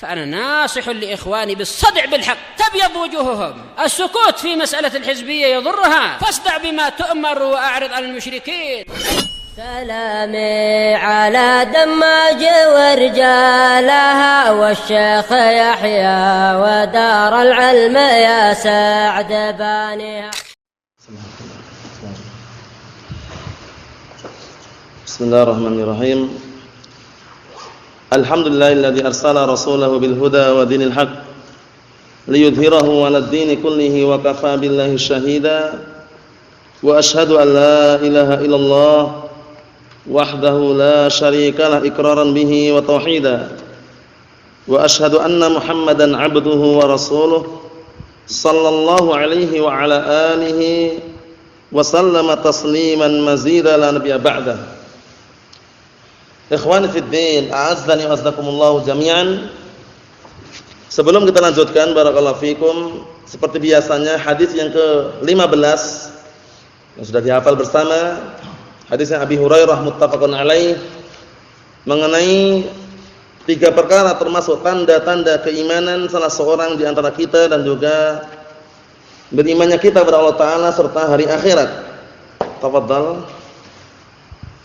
فأنا ناصح لإخواني بالصدع بالحق تبيض وجوههم. السكوت في مسألة الحزبية يضرها، فاصدع بما تؤمر وأعرض عن المشركين. سلامي على دماج ورجالها والشيخ يحيى ودار العلم يا سعد بانيها. بسم الله الرحمن الرحيم. الحمد لله الذي أرسل رسوله بالهدى ودين الحق ليظهره على الدين كله وكفى بالله شهيدا وأشهد أن لا إله إلا الله وحده لا شريك له إقرارا به وتوحيدا وأشهد أن محمدا عبده ورسوله صلى الله عليه وعلى آله وسلم تسليما مزيدا لا نبي بعده. Ikhwani fid din, a'azzani wa azzakumullah jami'an. Sebelum kita lanjutkan, barakallahu fikum, seperti biasanya hadis yang ke-15 yang sudah dihafal bersama, hadisnya Abi Hurairah muttafaqun alaih, mengenai 3 perkara termasuk tanda-tanda keimanan salah seorang di antara kita dan juga berimannya kita kepada Allah Ta'ala serta hari akhirat. Tafadhal.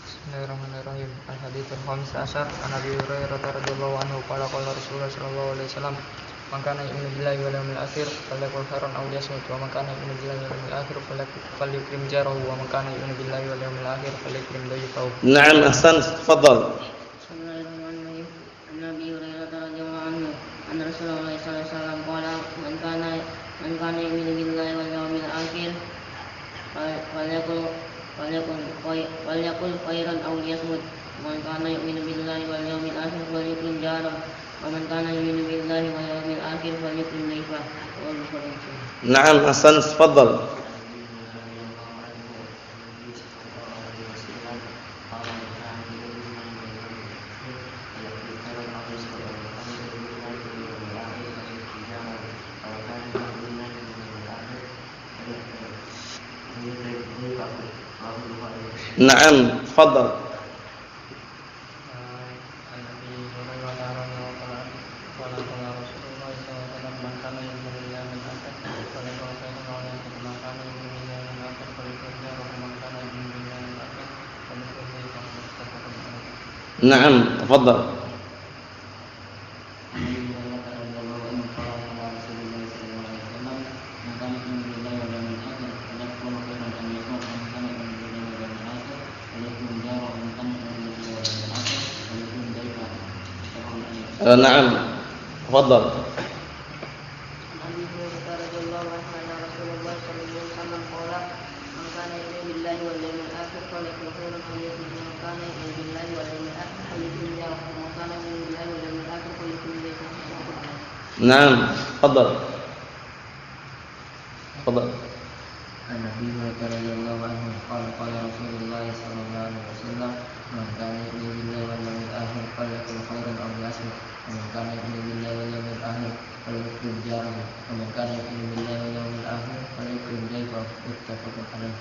Bismillahirrahmanirrahim. Al-hadits al-khamis asyar an Abi Hurairah radhiyallahu anhu qala qala Rasulullah sallallahu alaihi wasallam man kana yu'minu billahi wal yawmil akhir falyakul khairan aw liyasmut wa man kana yu'minu billahi wal yawmil akhir falyukrim jarahu wa man kana yu'minu billahi wal yawmil akhir falyukrim dayfahu. Na'am, ahsan, tafadhal. Bismillahirrahmanirrahim. An Abi Hurairah radhiyallahu anhu anna Rasulullah sallallahu alaihi wasallam qala man kana yu'minu billahi wal yawmil akhir falyakul khairan aw liyasmut. Man kana yu'minu billahi wal yawmil akhir falyukrim jarahu wa man kana yu'minu billahi wal yawmil akhir falyukrim dayfahu. Na'am, ahsan, tafadhal. Na'am, tafadhal. Na'am, tafadhal. Na'am, tafadhal. Naam, tafadhal. Tafadhal. An-Nabi radhiyallahu anhu qala qala Rasulullah sallallahu alaihi wasallam man kana yu'minu billahi wal yawmil akhir falyakul khairan aw liyasmut wa man kana yu'minu billahi wal yawmil akhir falyukrim jarahu wa man kana yu'minu billahi wal yawmil akhir falyukrim dayfahu. Muttafaqun alaih.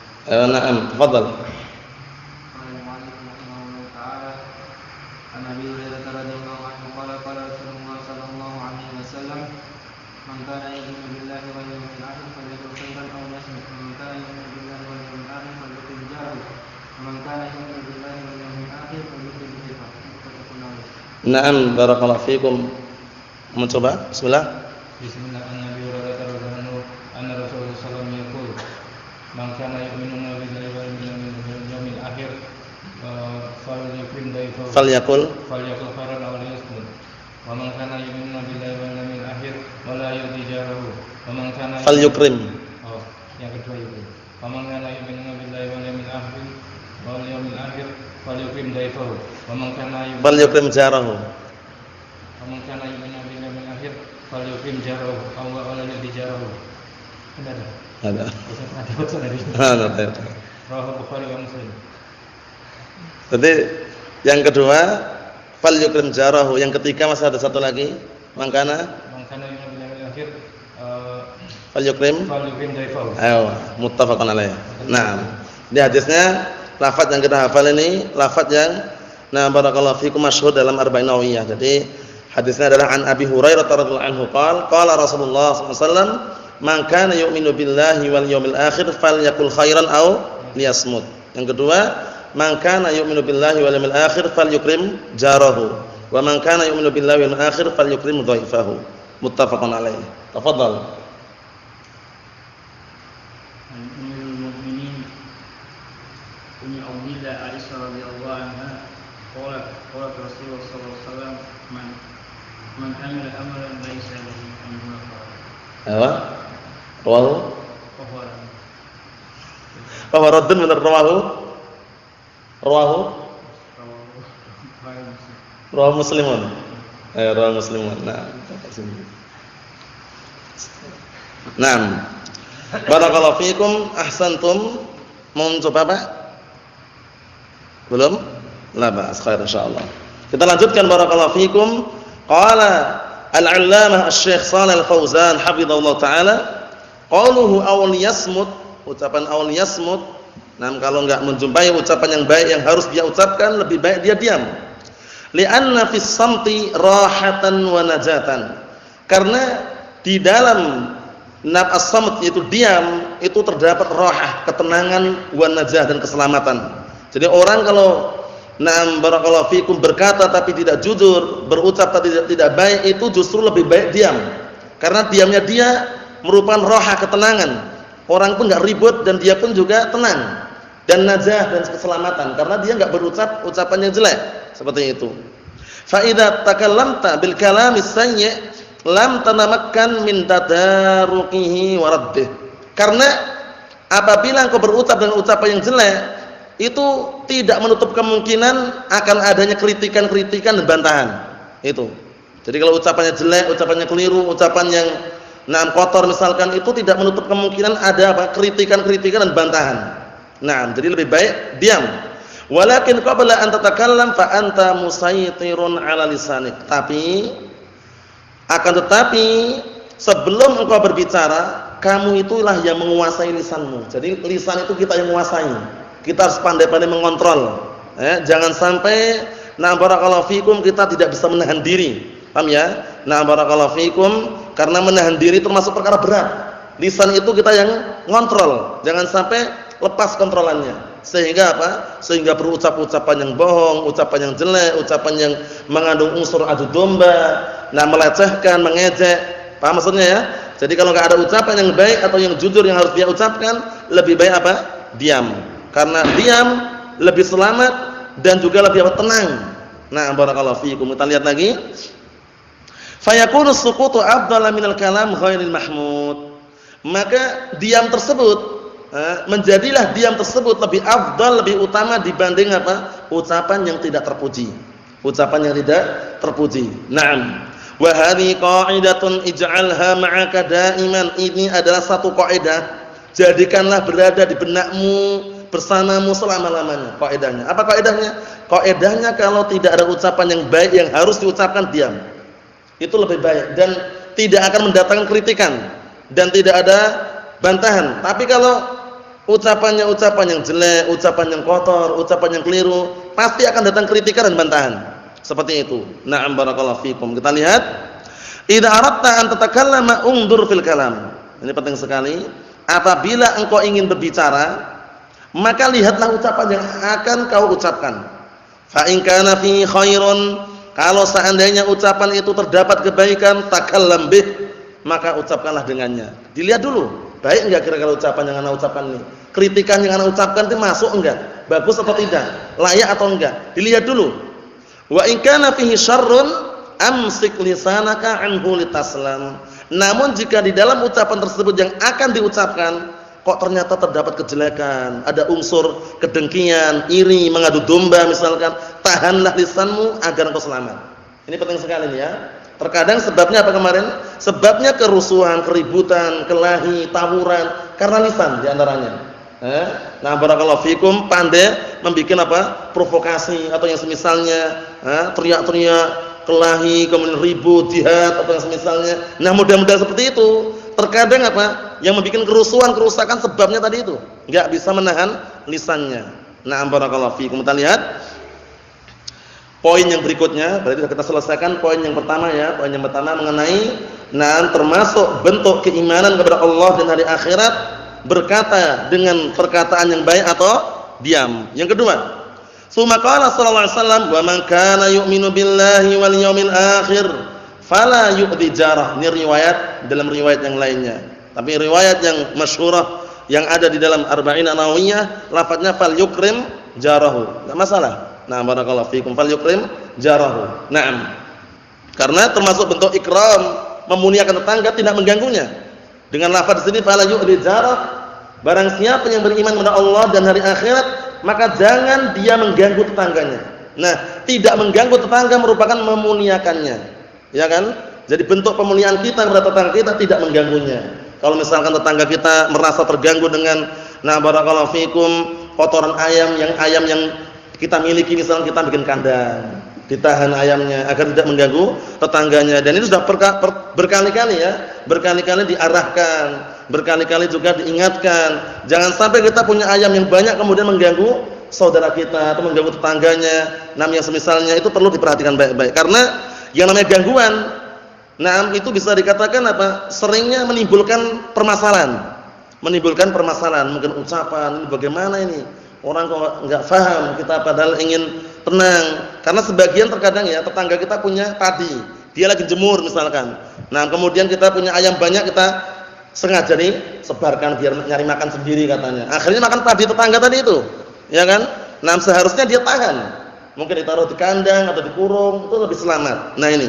Naam, tafadhal. An Abi Hurairah radhiyallahu anhu qala qala Rasulullah sallallahu alaihi wasallam man kana yu'minu billahi wal yawmil akhir falyakul khairan aw liyasmut wa man kana yu'minu billahi wal yawmil akhir falyukrim jarahu wa man kana yu'minu billahi wal yawmil akhir falyukrim dayfahu. Muttafaqun alaih. Naam, barakallahu fikum. Mencoba? Bismillah. Bismillah. An Abi Hurairah radhiyallahu anhu anna Rasulullah sallallahu alaihi wasallam yaqul man kana yu'minu billahi wal yawmil akhir falyukrim dayfahu Falyakul khairan aw liyasmut wa man kana yu'minu billahi wal yawmil akhir wa la yu'dhi jarahu wa man kana falyukrim. Oh, yang kedua itu. Wa man kana yu'minu billahi wal yawmil akhir falyukrim dayfahu wa man kana Falyukrim jarahu. wa man kana yu'minu billahi wal yawmil akhir falyukrim jarahu aw la yu'dhi jarahu. Ada. Ada. Ada. Ada. Rawahu Bukhari wa Muslim. Jadi yang kedua falyukrim jarahu, yang ketiga masih ada satu lagi, mangkana yang akhir falyukrim dayfahu. Ayo, muttafaqun alaih. Nah, di hadisnya lafaz yang kita hafal ini lafaz yang barakallahu fikum masyhur dalam Arba'in Nawawiyah. Jadi Hadisnya adalah an Abi Hurairah radhiyallahu anhu qala Rasulullah sallallahu alaihi wasallam, "Man kana yu'minu billahi wal yawmil akhir falyakul khairan aw liyasmut." Yang kedua, "Man kana yu'minu billahi wal yawmil akhir falyukrim jarahu, wa man kana yu'minu billahi wal yawmil akhir falyukrim dhaifahu." Muttafaqun alaih. Tafadhal. Ummul Mukminin Ummi Abdillah Aisyah radhiyallahu anha qalat Rasulullah sallallahu alaihi wasallam man amila amalan laisa lahu amrun Apa? Rawahu raddun min rawahu Muslimun. Rawahu Muslimun. Naam. Barakallahu fiikum, ahsantum. Mau coba Pak? Belum? La ba'as, khair insyaallah. Kita lanjutkan barakallahu fiikum. Qala al-'allamah asy-syekh Shalih Al-Fauzan hafizahullah taala, qauluhu aw liyasmut, ucapan aw liyasmut. Nah, kalau enggak menjumpai ucapan yang baik yang harus dia ucapkan, lebih baik dia diam. Li'anna fis samti rahatan wa najatan. Karena di dalam as-samt yaitu diam itu terdapat rahah, ketenangan, wa najah dan keselamatan. Jadi orang kalau barakallahu fikum berkata tapi tidak jujur, berucap tapi tidak baik, itu justru lebih baik diam. Karena diamnya dia merupakan rahah, ketenangan. Orang pun enggak ribut dan dia pun juga tenang. Dan najah dan keselamatan karena dia enggak berucap ucapan yang jelek, seperti itu. Fa idza takallamta bil kalami sayyi' lam tanamakkan min tadarukihi wa raddih. Karena apabila engkau berucap dengan ucapan yang jelek, itu tidak menutup kemungkinan akan adanya kritikan-kritikan dan bantahan. Itu. Jadi kalau ucapannya jelek, ucapannya keliru, ucapan yang kotor misalkan, itu tidak menutup kemungkinan ada kritikan-kritikan dan bantahan. Jadi lebih baik diam. Walakin qabla an tatakallam fa anta musaytirun 'ala lisanik. Tetapi sebelum engkau berbicara, kamu itulah yang menguasai lisanmu. Jadi lisan itu kita yang menguasai. Kita harus pandai-pandai mengontrol. Jangan sampai barakallahu fikum kita tidak bisa menahan diri. Paham ya? Barakallahu fikum, karena menahan diri termasuk perkara berat. Lisan itu kita yang ngontrol. Jangan sampai lepas kontrolannya. Sehingga apa? Sehingga berucap-ucapan yang bohong, ucapan yang jelek, ucapan yang mengandung unsur adu domba, melecehkan, mengejek. Paham maksudnya ya? Jadi kalau enggak ada ucapan yang baik atau yang jujur yang harus dia ucapkan, lebih baik apa? Diam. Karena diam lebih selamat dan juga lebih tenang. Barakallahu fiikum. Kita lihat lagi. Fayakunu sukutu afdala minal kalam ghairil mahmud. Maka diam tersebut menjadilah diam tersebut lebih afdal, lebih utama dibanding apa? Ucapan yang tidak terpuji. Ucapan yang tidak terpuji. Wa hadhihi qa'idatun ij'alha ma'aka da'iman. Ini adalah satu kaidah. Jadikanlah berada di benakmu, bersamamu selama-lamanya. Kaidahnya. Apa kaidahnya? Kaidahnya kalau tidak ada ucapan yang baik yang harus diucapkan, diam. Itu lebih baik dan tidak akan mendatangkan kritikan dan tidak ada bantahan. Tapi kalau ucapannya ucapan yang jelek, ucapan yang kotor, ucapan yang keliru, pasti akan datang kritikan dan bantahan. Seperti itu. Barakallahu fikum. Kita lihat, idza aradta an tatakallama undur fil kalam. Ini penting sekali. Apabila engkau ingin berbicara, maka lihatlah ucapan yang akan kau ucapkan. Fa in kana fi khairun, kalau seandainya ucapan itu terdapat kebaikan, takallam bih, maka ucapkanlah dengannya. Dilihat dulu, baik enggak kira-kira ucapan yang ana ucapkan ini? Kritikan yang ana ucapkan itu masuk enggak? Bagus atau tidak? Layak atau enggak? Dilihat dulu. Wa in kana fihi syarrun, amsik lisanaka anhu litaslam. Namun jika di dalam ucapan tersebut yang akan diucapkan kok ternyata terdapat kejelekan, ada unsur kedengkian, iri, mengadu domba misalkan, tahanlah lisanmu agar engkau selamat. Ini penting sekali nih ya. Terkadang sebabnya apa kemarin? Sebabnya kerusuhan, keributan, kelahi, tawuran karena lisan di antaranya. Barakallahu fikum, pandai membuat apa? Provokasi atau yang semisalnya, teriak-teriak, kelahi, kemudian ribut, jihad atau yang semisalnya. Mudah-mudahan seperti itu. Terkadang apa? Yang membuat kerusuhan, kerusakan sebabnya tadi itu. Enggak bisa menahan lisannya. Barakallahu fikum. Kita lihat. poin yang berikutnya, berarti kita selesaikan poin yang pertama ya. Poin yang pertama mengenai termasuk bentuk keimanan kepada Allah dan hari akhirat, berkata dengan perkataan yang baik atau diam. Yang kedua, summa qala sallallahu alaihi wasallam, "Wa man kana yu'minu billahi wal yawmil akhir fala yu'dhi jarah." Ini riwayat dalam riwayat yang lainnya. Tapi riwayat yang masyhurah yang ada di dalam Arba'in An-Nawawiyah, lafadznya fal yukrim jarahu. Enggak masalah. Nah, barakallahu fikum, fal yukrim jarahu. Naam. Karena termasuk bentuk ikram, memuliakan tetangga, tidak mengganggunya. Dengan lafaz di sini fala yu'dhi jarah, barang siapa yang beriman kepada Allah dan hari akhirat, maka jangan dia mengganggu tetangganya. Nah, tidak mengganggu tetangga merupakan memuliakannya. Ya kan? Jadi bentuk pemuliaan kita kepada tetangga kita tidak mengganggunya. Kalau misalkan tetangga kita merasa terganggu dengan barakallahu fikum kotoran ayam yang kita miliki, misalnya kita bikin kandang, ditahan ayamnya agar tidak mengganggu tetangganya, dan itu sudah berkali-kali ya, berkali-kali diarahkan, berkali-kali juga diingatkan, jangan sampai kita punya ayam yang banyak kemudian mengganggu saudara kita atau mengganggu tetangganya. Yang semisalnya itu perlu diperhatikan baik-baik, karena yang namanya gangguan itu bisa dikatakan seringnya menimbulkan permasalahan, mungkin ucapan, ini bagaimana ini? Orang kok enggak paham, kita padahal ingin tenang. Karena sebagian terkadang ya, tetangga kita punya padi, dia lagi jemur misalkan. Kemudian kita punya ayam banyak, kita sengaja nih sebarkan biar nyari makan sendiri katanya. Akhirnya makan padi tetangga tadi itu, ya kan? Seharusnya dia tahan. Mungkin ditaruh di kandang atau dikurung, itu lebih selamat. Ini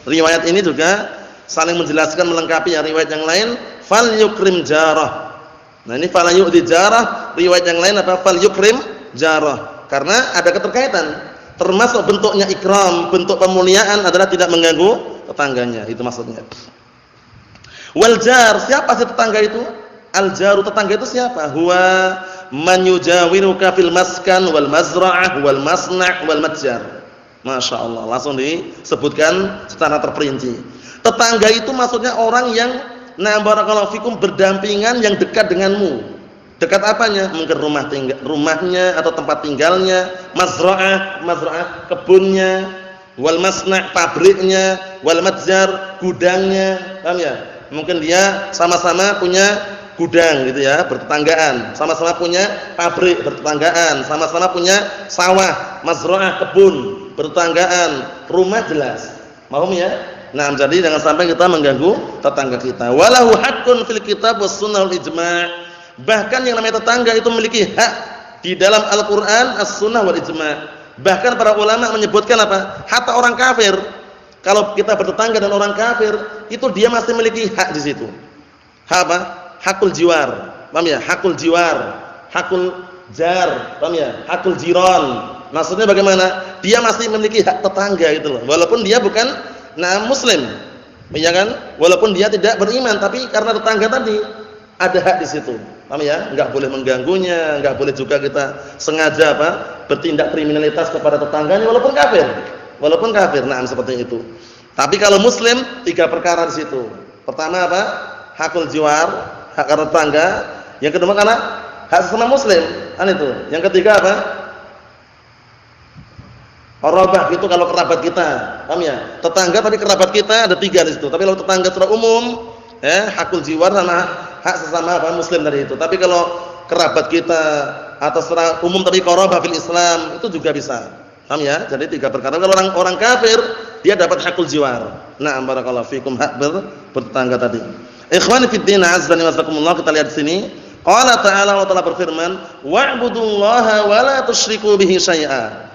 riwayat ini juga saling menjelaskan, melengkapi ya riwayat yang lain, fal yukrim jarah. Ini fala yu'dhi jarah, riwayat yang lain fal yukrim jarah. Karena ada keterkaitan. Termasuk bentuknya ikram, bentuk pemuliaan adalah tidak mengganggu tetangganya, itu maksudnya. Wal jar, siapa sih tetangga itu? Al jaru, tetangga itu siapa? Huwa man yujawiruka fil maskan wal mazra'ah wal masna' wal matjar. Masya Allah, langsung disebutkan secara terperinci. Tetangga itu maksudnya orang yang barakallahu fikum berdampingan, yang dekat denganmu. Dekat apanya? Mungkin rumahnya atau tempat tinggalnya, mazra'ah kebunnya, wal masna' pabriknya, wal matjar gudangnya. Paham ya? Mungkin dia sama-sama punya gudang gitu ya, bertetanggaan, sama-sama punya pabrik bertetanggaan, sama-sama punya sawah, mazra'ah kebun bertetanggaan, rumah jelas. Paham ya? Jadi jangan sampai kita mengganggu tetangga kita. Walahu haqqun fil kitab was sunnah wal ijma'. Bahkan yang namanya tetangga itu memiliki hak di dalam Al-Qur'an, as-sunnah wal ijma'. Bahkan para ulama menyebutkan hatta orang kafir, kalau kita bertetangga dengan orang kafir, itu dia masih memiliki hak di situ. Hak apa? Hakul jiwar. Paham ya? Hakul jiwar, hakul jar, paham ya? Hakul jiran. Maksudnya bagaimana? Dia masih memiliki hak tetangga gitu loh. Walaupun dia bukan muslim, ya kan? Walaupun dia tidak beriman, tapi karena tetangga tadi ada hak di situ. Paham ya? Enggak boleh mengganggunya, enggak boleh juga kita sengaja bertindak kriminalitas kepada tetangganya walaupun kafir. Walaupun kafir. Seperti itu. Tapi kalau muslim, 3 perkara di situ. Pertama hakul jiwar, hak karena tetangga. Yang kedua karena hak sesama muslim, itu. Yang ketiga Qarabah itu kalau kerabat kita, paham ya? Tetangga tapi kerabat kita ada 3 di situ. Tapi kalau tetangga secara umum, hakul jiwar sama hak sesama muslim tadi itu. Tapi kalau kerabat kita atau secara umum tapi qarabah fil Islam itu juga bisa. Paham ya? Jadi 3 perkara. Kalau orang kafir dia dapat hakul jiwar. Barakallahu fikum, hak bertetangga tadi. Ikhwani fid din, azza wa jalla, kita lihat di sini. Qala ta'ala, Allah Ta'ala berfirman, wa'budullaha wa la tusyriku bihi syai'a.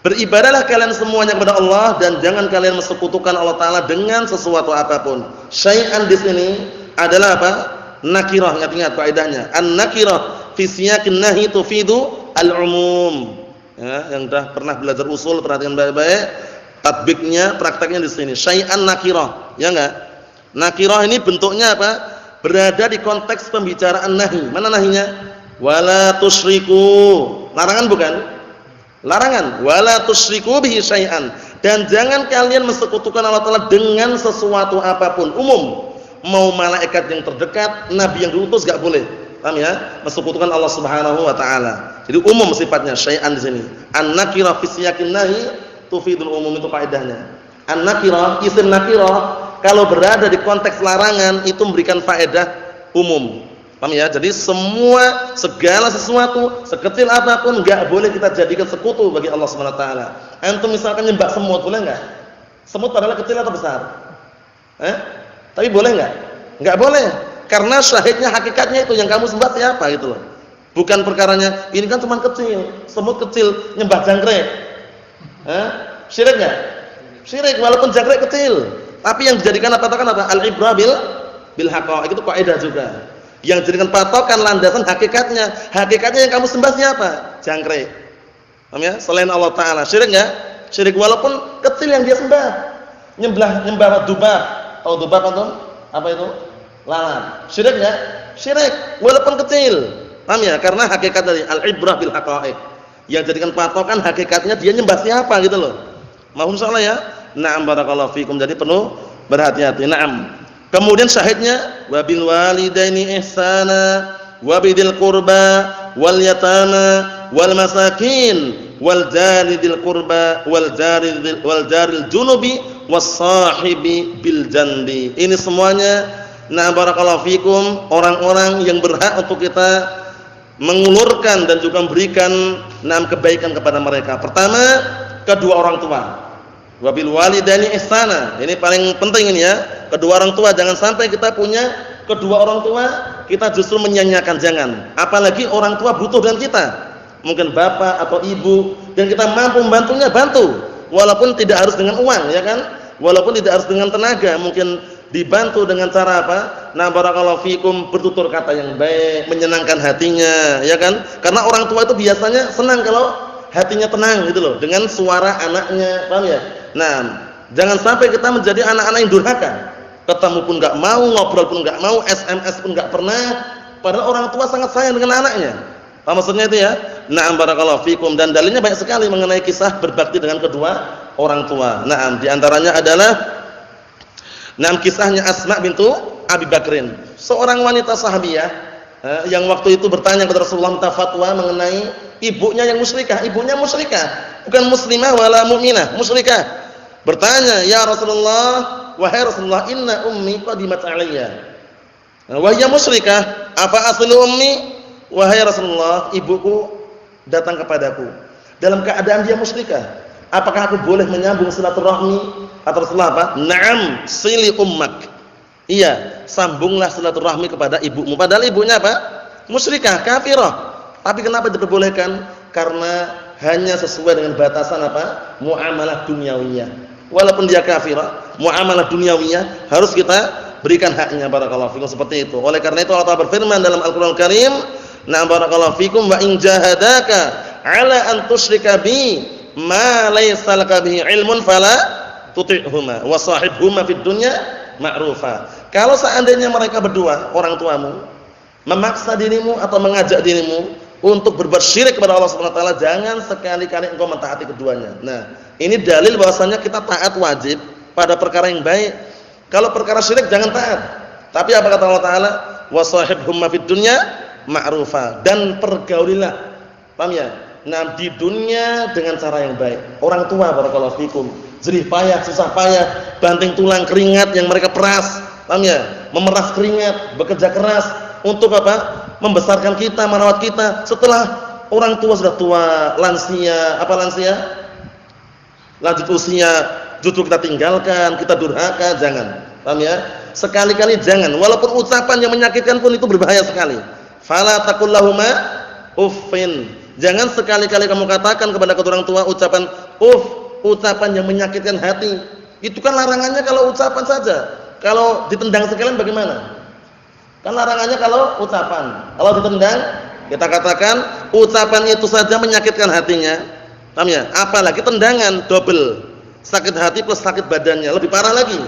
Beribadahlah kalian semuanya kepada Allah dan jangan kalian mensekutukan Allah Ta'ala dengan sesuatu apapun. Syai'an di sini adalah nakirah, ingat-ingat kaidahnya. An-nakirah fi siyaqin nahi tufidu al-umum. Ya, yang sudah pernah belajar usul perhatikan baik-baik. Tatbiknya, prakteknya di sini. Syai'an nakirah, ya enggak? Nakirah ini bentuknya berada di konteks pembicaraan nahi. Mana nahinya? Wala tusyriku. Larangan bukan? Larangan, wala tusyriku bihi syai'an, dan jangan kalian mensekutukan Allah Ta'ala dengan sesuatu apapun, umum. Mau malaikat yang terdekat, nabi yang diutus enggak boleh. Paham ya? Mensekutukan Allah Subhanahu wa taala. Jadi umum sifatnya syai'an di sini. An-nakira fi siyaqin nahi tufidul umum, itu faedahnya. An-nakirah, isim nakirah kalau berada di konteks larangan itu memberikan faedah umum. Paham ya? Jadi segala sesuatu sekecil apapun enggak boleh kita jadikan sekutu bagi Allah Subhanahu wa taala. Antum misalkan nyembah semut, boleh enggak? Semut padahal kecil atau besar? Tapi boleh enggak? Enggak boleh. Karena syahidnya hakikatnya itu yang kamu sembah siapa gitu loh. Bukan perkaranya ini kan cuma kecil, semut kecil, nyembah jangkrik. Syirik enggak? Syirik walaupun jangkrik kecil. Tapi yang dijadikan patokan apa? Al-ibrah bil haqa'iq, itu kaidah juga. Yang dijadikan patokan landasan hakikatnya. Hakikatnya yang kamu sembah siapa? Jangkrik. Paham ya? Selain Allah taala. Syirik enggak? Syirik walaupun kecil yang dia sembah. Nyembah dubab. Tahu dubab antum? Apa itu? Lalat. Syirik enggak? Syirik walaupun kecil. Paham ya? Karena hakikat dari al-ibrah bil haqa'iq. Yang dijadikan patokan hakikatnya dia nyembah siapa gitu loh. Mohon salah ya. Na'am barakallahu fikum. Jadi perlu berhati-hati. Na'am. Kemudian syahidnya wabil walidaini ihsana wabidil qurba wal yatama wal masakin wal jaridil qurba wal jaril junubi was sahibi bil janbi. Ini semuanya na'am barakallahu fikum orang-orang yang berhak untuk kita mengulurkan dan juga memberikan na'am kebaikan kepada mereka. Pertama, kedua orang tua. Wabil walidaini ihsana. Ini paling penting ini ya. Kedua orang tua, jangan sampai kita punya kedua orang tua kita justru menyanyiakan, jangan. Apalagi orang tua butuh dengan kita. Mungkin bapak atau ibu dan kita mampu membantunya, bantu. Walaupun tidak harus dengan uang, ya kan? Walaupun tidak harus dengan tenaga, mungkin dibantu dengan cara apa? Nah, barakallahu fikum, bertutur kata yang baik, menyenangkan hatinya, ya kan? Karena orang tua itu biasanya senang kalau hatinya tenang gitu loh, dengan suara anaknya, paham ya? Nah, jangan sampai kita menjadi anak-anak yang durhaka. Ketemu pun enggak mau, ngobrol pun enggak mau, SMS pun enggak pernah. Padahal orang tua sangat sayang dengan anaknya. Apa maksudnya itu ya? Na'am barakallahu fikum, dan dalilnya banyak sekali mengenai kisah berbakti dengan kedua orang tua. Na'am, di antaranya adalah kisahnya Asma bintu Abi Bakrin, seorang wanita sahabiyah yang waktu itu bertanya kepada Rasulullah minta fatwa mengenai ibunya yang musyrikah. Ibunya musyrikah, bukan muslimah wala mu'minah, musyrikah. Bertanya, "Ya Rasulullah, wahai Rasulullah, inna ummi qadimat alayya." Wa hiya musyrikah, afa aslu ummi? Wahai Rasulullah, ibuku datang kepadaku dalam keadaan dia musyrikah. Apakah aku boleh menyambung silaturahmi? Kata Rasulullah apa? "Na'am, sili ummak." Iya, sambunglah silaturahmi kepada ibumu. Padahal ibunya apa? Musyrikah, kafirah. Tapi kenapa diperbolehkan? Karena hanya sesuai dengan batasan apa? Muamalah dunyawiyah. Walaupun dia kafirah, muamalah dunyawiyah harus kita berikan haknya, barakallahu fikum, seperti itu. Oleh karena itu Allah berfirman dalam Al-Qur'an Al-Karim, "Na'am barakallahu fikum wa in jahadaka 'ala an tusyrika bi ma laysa laka bihi 'ilmun fala tuti'huma wa shahibhuma fid dunya ma'rufa." Kalau seandainya mereka berdua, orang tuamu, memaksa dirimu atau mengajak dirimu untuk berbuat syirik kepada Allah Subhanahu wa taala, jangan sekali-kali engkau mentaati keduanya. Nah, ini dalil bahwasanya kita taat wajib pada perkara yang baik. Kalau perkara syirik jangan taat. Tapi apa kata Allah taala? "Wasahibhum fid dunya ma'rufa." Dan pergaulilah. Paham ya? Nah, di dunia dengan cara yang baik. Orang tua barakallahu fikum, jerih payah, susah payah, banting tulang keringat yang mereka peras. Paham ya? Memeras keringat, bekerja keras untuk apa? Membesarkan kita, merawat kita. Setelah orang tua sudah tua, lansia, apa lansia? Lanjut usia, justru kita tinggalkan, kita durhaka, jangan. Paham ya? Sekali-kali jangan. Walaupun ucapan yang menyakitkan pun itu berbahaya sekali. Fala taqul lahuma uffin. Jangan sekali-kali kamu katakan kepada kedua orang tua ucapan ucapan yang menyakitkan hati. Itu kan larangannya kalau ucapan saja. Kalau ditendang sekalian bagaimana? Kan larangannya kalau ucapan. Kalau ditendang, kita katakan ucapan itu saja menyakitkan hatinya. Paham ya? Apalagi tendangan, double. Sakit hati plus sakit badannya, lebih parah lagi.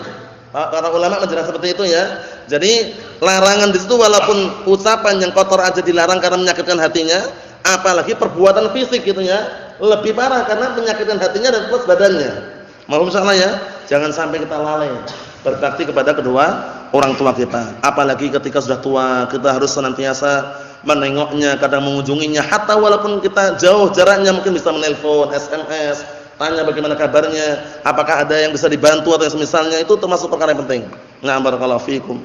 Para ulama menjelaskan seperti itu ya. Jadi larangan di situ walaupun ucapan yang kotor aja dilarang karena menyakitkan hatinya, apalagi perbuatan fisik gitu ya, lebih parah karena menyakitkan hatinya dan plus badannya. Mohon salah ya, jangan sampai kita lalai berbakti kepada kedua orang tua kita. Apalagi ketika sudah tua, kita harus senantiasa menengoknya, kadang mengunjunginya, hatta walaupun kita jauh jaraknya, mungkin bisa menelpon, SMS, tanya bagaimana kabarnya, apakah ada yang bisa dibantu atau yang semisalnya, itu termasuk perkara yang penting. Nah, barakallahu fikum.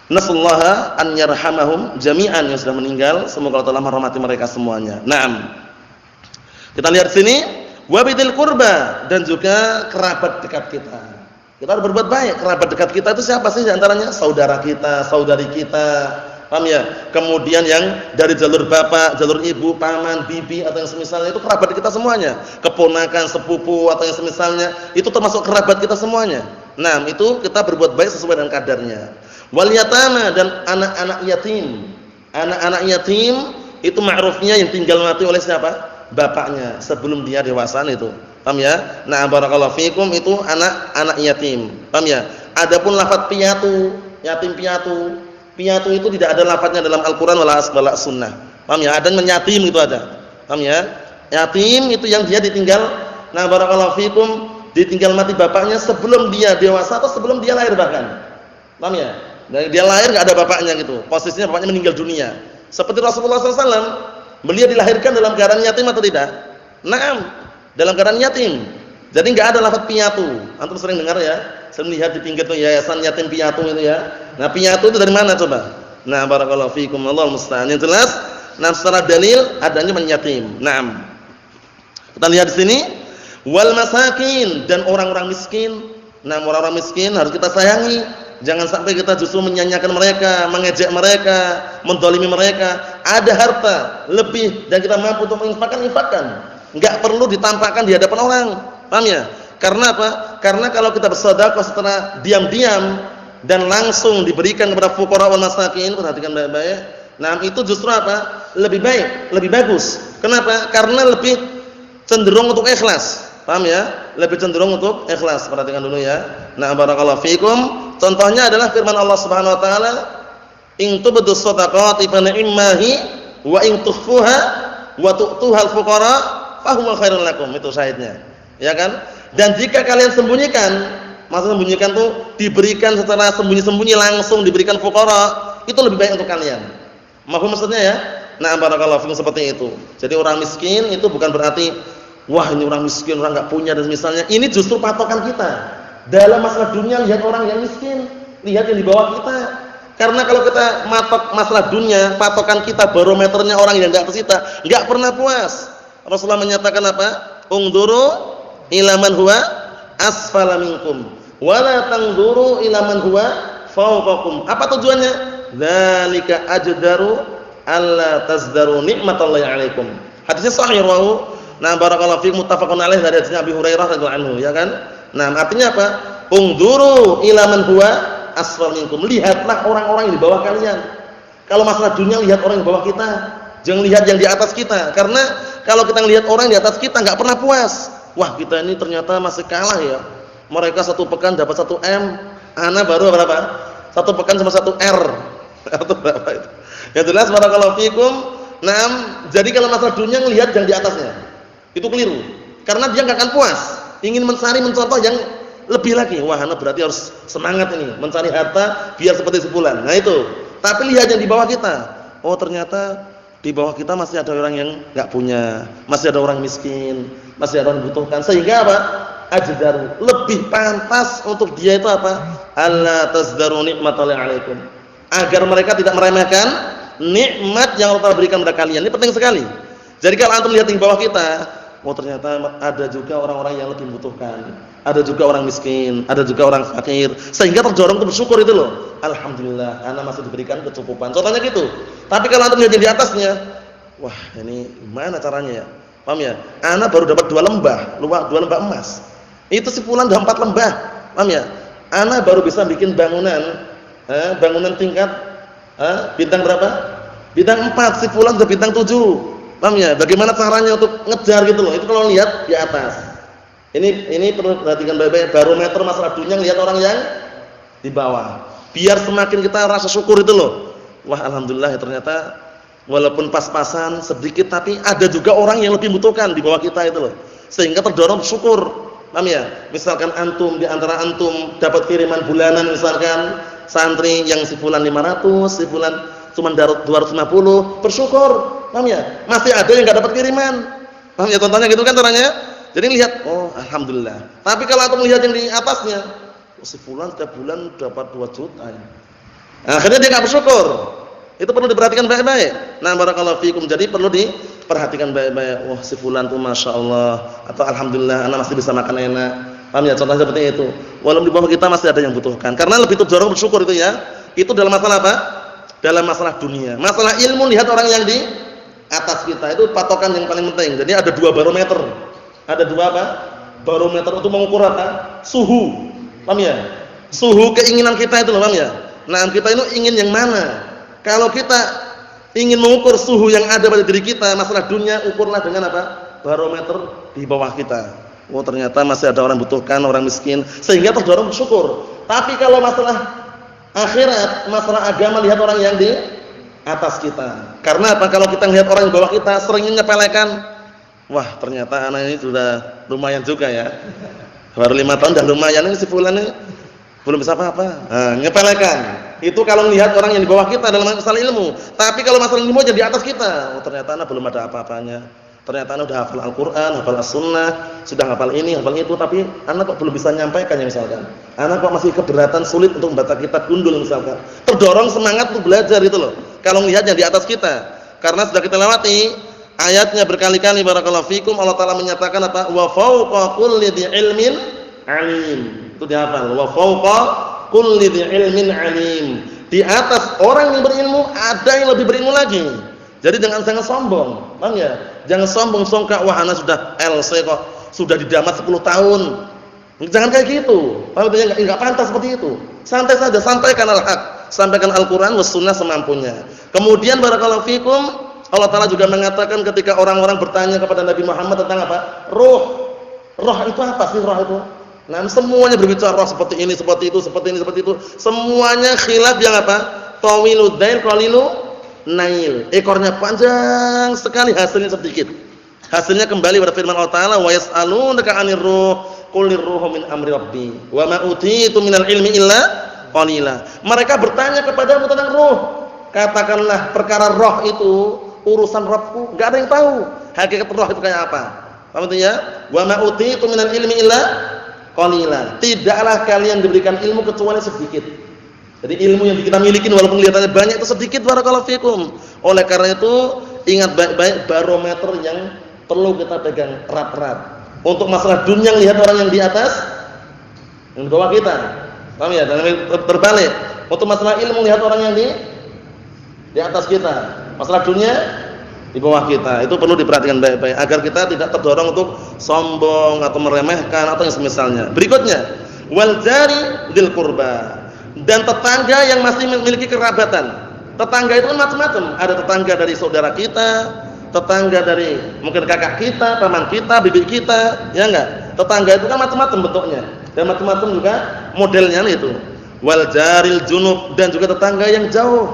Nasallaha an yarhamahum jami'an yang sudah meninggal, semoga Allah Ta'ala merahmati mereka semuanya. Naam. Kita lihat sini, wabidil qurba, dan juga kerabat dekat kita. Kita harus berbuat baik. Kerabat dekat kita itu siapa sih di antaranya? Saudara kita, saudari kita. Paham ya? Kemudian yang dari jalur bapak, jalur ibu, paman, bibi atau yang semisalnya, itu kerabat kita semuanya. Keponakan, sepupu atau yang semisalnya, itu termasuk kerabat kita semuanya. Nah, itu kita berbuat baik sesuai dengan kadarnya. Wal yatama, dan anak-anak yatim. Anak-anak yatim itu ma'rufnya yang tinggal mati oleh siapa? Bapaknya sebelum dia dewasa itu. Paham ya? Nah, barakallahu fikum, itu anak-anak yatim. Paham ya? Adapun lafaz piatu, yatim piatu. Piatu itu tidak ada lafadznya dalam Al-Qur'an wala sunnah. Paham ya? Ada menyatim itu ada. Paham ya? Yatim itu yang dia ditinggal, nah barakallahu fikum, ditinggal mati bapaknya sebelum dia dewasa atau sebelum dia lahir bahkan. Paham ya? Dari dia lahir enggak ada bapaknya gitu. Posisinya bapaknya meninggal dunia. Seperti Rasulullah SAW, beliau dilahirkan dalam keadaan yatim atau tidak? Naam, dalam keadaan yatim. Jadi enggak ada lafaz piatu. Antum sering dengar ya? Saya melihat di pinggir tuh yayasan yatim piatu itu ya. Nah, piatu itu dari mana coba? Nah, barakallahu fikum, Allahu musta'an. Yang jelas, nah secara dalil adanya menyatim. Naam. Kita lihat di sini, wal masakin, dan orang-orang miskin. Nah, orang-orang miskin harus kita sayangi. Jangan sampai kita justru menyanyiakan mereka, mengejek mereka, mendolimi mereka. Ada harta lebih dan kita mampu untuk menginfakkan, infakkan. Enggak perlu ditampakkan di hadapan orang. Paham ya? Karena apa? Karena kalau kita bersedekah setelah diam-diam dan langsung diberikan kepada fuqara wal masakin, perhatikan baik-baik. Nah, itu justru apa? Lebih baik, lebih bagus. Kenapa? Karena lebih cenderung untuk ikhlas. Paham ya? Lebih cenderung untuk ikhlas. Perhatikan dulu ya. Nah, barakallahu fikum. Contohnya adalah firman Allah Subhanahu wa taala, "In tubdu shadaqati fa ni'mahi wa in tukhfuha wa tu'tuha al-fuqara fa huwa khairul lakum." Itu syahidnya. Ya kan? Dan jika kalian sembunyikan, maksud sembunyikan tuh diberikan secara sembunyi-sembunyi langsung diberikan fuqara, itu lebih baik untuk kalian. Mahfum maksudnya ya? Nah, barakallahu fikum, seperti itu. Jadi orang miskin itu bukan berarti wah ini orang miskin, orang enggak punya dan misalnya. Ini justru patokan kita. Dalam masalah dunia lihat orang yang miskin, lihat yang di bawah kita. Karena kalau kita matok masalah dunia, patokan kita barometernya orang yang enggak tersita, enggak pernah puas. Rasulullah menyatakan apa? Ungduru ila man huwa asfala minkum wa la tanzuru ila man huwa fawqakum. Apa tujuannya? Dzalika ajdaru alla tazdaru nikmatallahi alaikum. Hadisnya sahih rawahu. Nah, barakallahu fiikum, muttafaqun alaih, dari hadisnya Abi Hurairah radhiyallahu anhu, ya kan? Nah, artinya apa? Ungduru ila man huwa asfal minkum. Lihatlah orang-orang yang di bawah kalian. Kalau masalah dunia lihat orang yang di bawah kita, jangan lihat yang di atas kita. Karena kalau kita lihat orang di atas kita enggak pernah puas. Wah, kita ini ternyata masih kalah ya. Mereka 1 pekan dapat 1 M, ana baru berapa? 1 pekan cuma 1 R. Atau berapa itu? Yang jelas barakallahu fikum. Nah, jadi kalau masalah dunia ngelihat yang di atasnya, itu keliru. Karena dia enggak akan puas, ingin mencontoh yang lebih lagi. Wah, ana berarti harus semangat ini, mencari harta biar seperti si fulan. Nah, itu. Tapi lihat yang di bawah kita. Oh, ternyata di bawah kita masih ada orang yang enggak punya, masih ada orang miskin, masih ada orang butuhkan. Sehingga apa? Ajdaru, lebih pantas untuk dia itu apa? Alla tazdaru nikmatallahi alaikum. Agar mereka tidak meremehkan nikmat yang Allah berikan kepada kalian. Ini penting sekali. Jadi kalau antum lihat di bawah kita, oh ternyata ada juga orang-orang yang lebih membutuhkan, ada juga orang miskin, ada juga orang fakir, sehingga terdorong untuk bersyukur itu loh. Alhamdulillah, ana masih diberikan kecukupan. Contohnya gitu. Tapi kalau antum lihat di atasnya, wah ini gimana caranya ya? Paham ya? Ana baru dapat 2 lembah, 2 lembah emas. Itu si fulan udah 4 lembah. Paham ya? Ana baru bisa bikin bangunan, bangunan tingkat bintang berapa? Bintang 4, si fulan udah bintang 7. Paham ya? Bagaimana caranya untuk ngejar gitu loh. Itu kalau lihat di atas. Ini perlu perhatikan baik-baik, barometer masalah dunia lihat orang yang di bawah. Biar semakin kita rasa syukur itu loh. Wah, alhamdulillah ya, ternyata walaupun pas-pasan sedikit tapi ada juga orang yang lebih membutuhkan di bawah kita itu loh. Sehingga terdorong bersyukur. Paham ya? Misalkan antum di antara antum dapat kiriman bulanan, misalkan santri yang si fulan 500, si fulan cuma 250, bersyukur. Paham ya? Masih ada yang enggak dapat kiriman. Paham ya contohnya gitu kan caranya? Jadi lihat, oh alhamdulillah. Tapi kalau antum lihat yang di atasnya, oh, si fulan setiap bulan dapat 2 juta ya. Akhirnya dia enggak bersyukur. Itu perlu diperhatikan baik-baik. Nah, barakallahu fikum. Jadi perlu diperhatikan baik-baik. Wah, si fulan tuh masyaallah atau alhamdulillah anak masih bisa makan enak. Paham ya? Contohnya seperti itu. Walaupun di bawah kita masih ada yang butuhkan. Karena lebih terdorong bersyukur itu ya. Itu dalam masalah apa? Dalam masalah dunia. Masalah ilmu, lihat orang yang di atas kita. Itu patokan yang paling penting. Jadi ada 2 barometer. Ada 2 apa? Barometer untuk mengukur apa? Suhu. Paham ya? Suhu keinginan kita itu loh, paham ya? Nah, kita itu ingin yang mana? Kalau kita ingin mengukur suhu yang ada pada diri kita, masalah dunia, ukurlah dengan apa? Barometer di bawah kita. Oh, ternyata masih ada orang butuhkan, orang miskin, sehingga terdorong bersyukur. Tapi kalau masalah akhirat, masalah agama, lihat orang yang di atas kita. Karena apa? Kalau kita lihat orang di bawah kita, seringnya nyepelekan. Wah, ternyata anak ini sudah lumayan juga ya. Baru 5 tahun dah lumayan, ini si fulan ini belum bisa apa-apa. Nah, nyepelekan. Itu kalau melihat orang yang di bawah kita dalam masalah ilmu. Tapi kalau masalah ilmu aja di atas kita, oh ternyata anak belum ada apa-apanya. Ternyata anak sudah hafal Al-Qur'an, hafal As-Sunnah, sudah hafal ini, hafal itu, tapi anak kok belum bisa nyampaikan ya misalkan. Anak kok masih keberatan, sulit untuk membaca kitab gundul misalkan. Terdorong semangat untuk belajar itu loh. Kalau melihat yang di atas kita. Karena sudah kita lewati ayatnya berkali-kali, barakallahu fikum, Allah Taala menyatakan apa? Wa fawqa kulli dzi ilmin alim. Itu dihafal. Wa fawqa kulli dzi ilmin alim. Di atas orang yang berilmu ada yang lebih berilmu lagi. Jadi jangan sombong. Paham ya? Jangan sombong songkak, wah ana sudah LC kok, sudah didamat 10 tahun. Jangan kayak gitu. Paham ya? Enggak pantas seperti itu. Santai saja, sampaikan al-haq, sampaikan Al-Qur'an was sunnah semampunya. Kemudian barakallahu fikum, Allah Taala juga mengatakan ketika orang-orang bertanya kepada Nabi Muhammad tentang apa? Ruh. Roh itu apa sih roh itu? Nah, semuanya berbicara roh seperti ini, seperti itu, seperti ini, seperti itu. Semuanya khilaf yang apa? Tawilud dail qalilu nail. Ekornya panjang sekali, hasilnya sedikit. Hasilnya kembali pada firman Allah Taala, wa yas'alunaka 'anir ruh, qulir ruhu min amri rabbi, wa ma utitu minal ilmi illa qalila. Mereka bertanya kepadamu tentang ruh. Katakanlah perkara roh itu urusan Rabbku, enggak ada yang tahu. Hakikat roh itu kayak apa? Paham ya? Wa ma utitu minal ilmi illa qalila. Tidaklah kalian diberikan ilmu kecuali sedikit. Jadi ilmu yang kita miliki walaupun kelihatannya banyak itu sedikit, barakallahu fikum. Oleh karena itu ingat baik-baik barometer yang perlu kita pegang erat-erat. Untuk masalah dunia lihat orang yang di atas, yang di bawah kita. Paham ya? Dan terbalik. Untuk masalah ilmu lihat orang yang di atas kita. Masalah dunia di bawah kita. Itu perlu diperhatikan baik-baik agar kita tidak terdorong untuk sombong atau meremehkan atau yang semisalnya. Berikutnya, wal jari dzil qurba. Dan tetangga yang masih memiliki kerabatan. Tetangga itu kan macam-macam. Ada tetangga dari saudara kita, tetangga dari mungkin kakak kita, paman kita, bibi kita, ya enggak? Tetangga itu kan macam-macam bentuknya dan macam-macam juga modelnya itu. Wal jaril junub, dan juga tetangga yang jauh.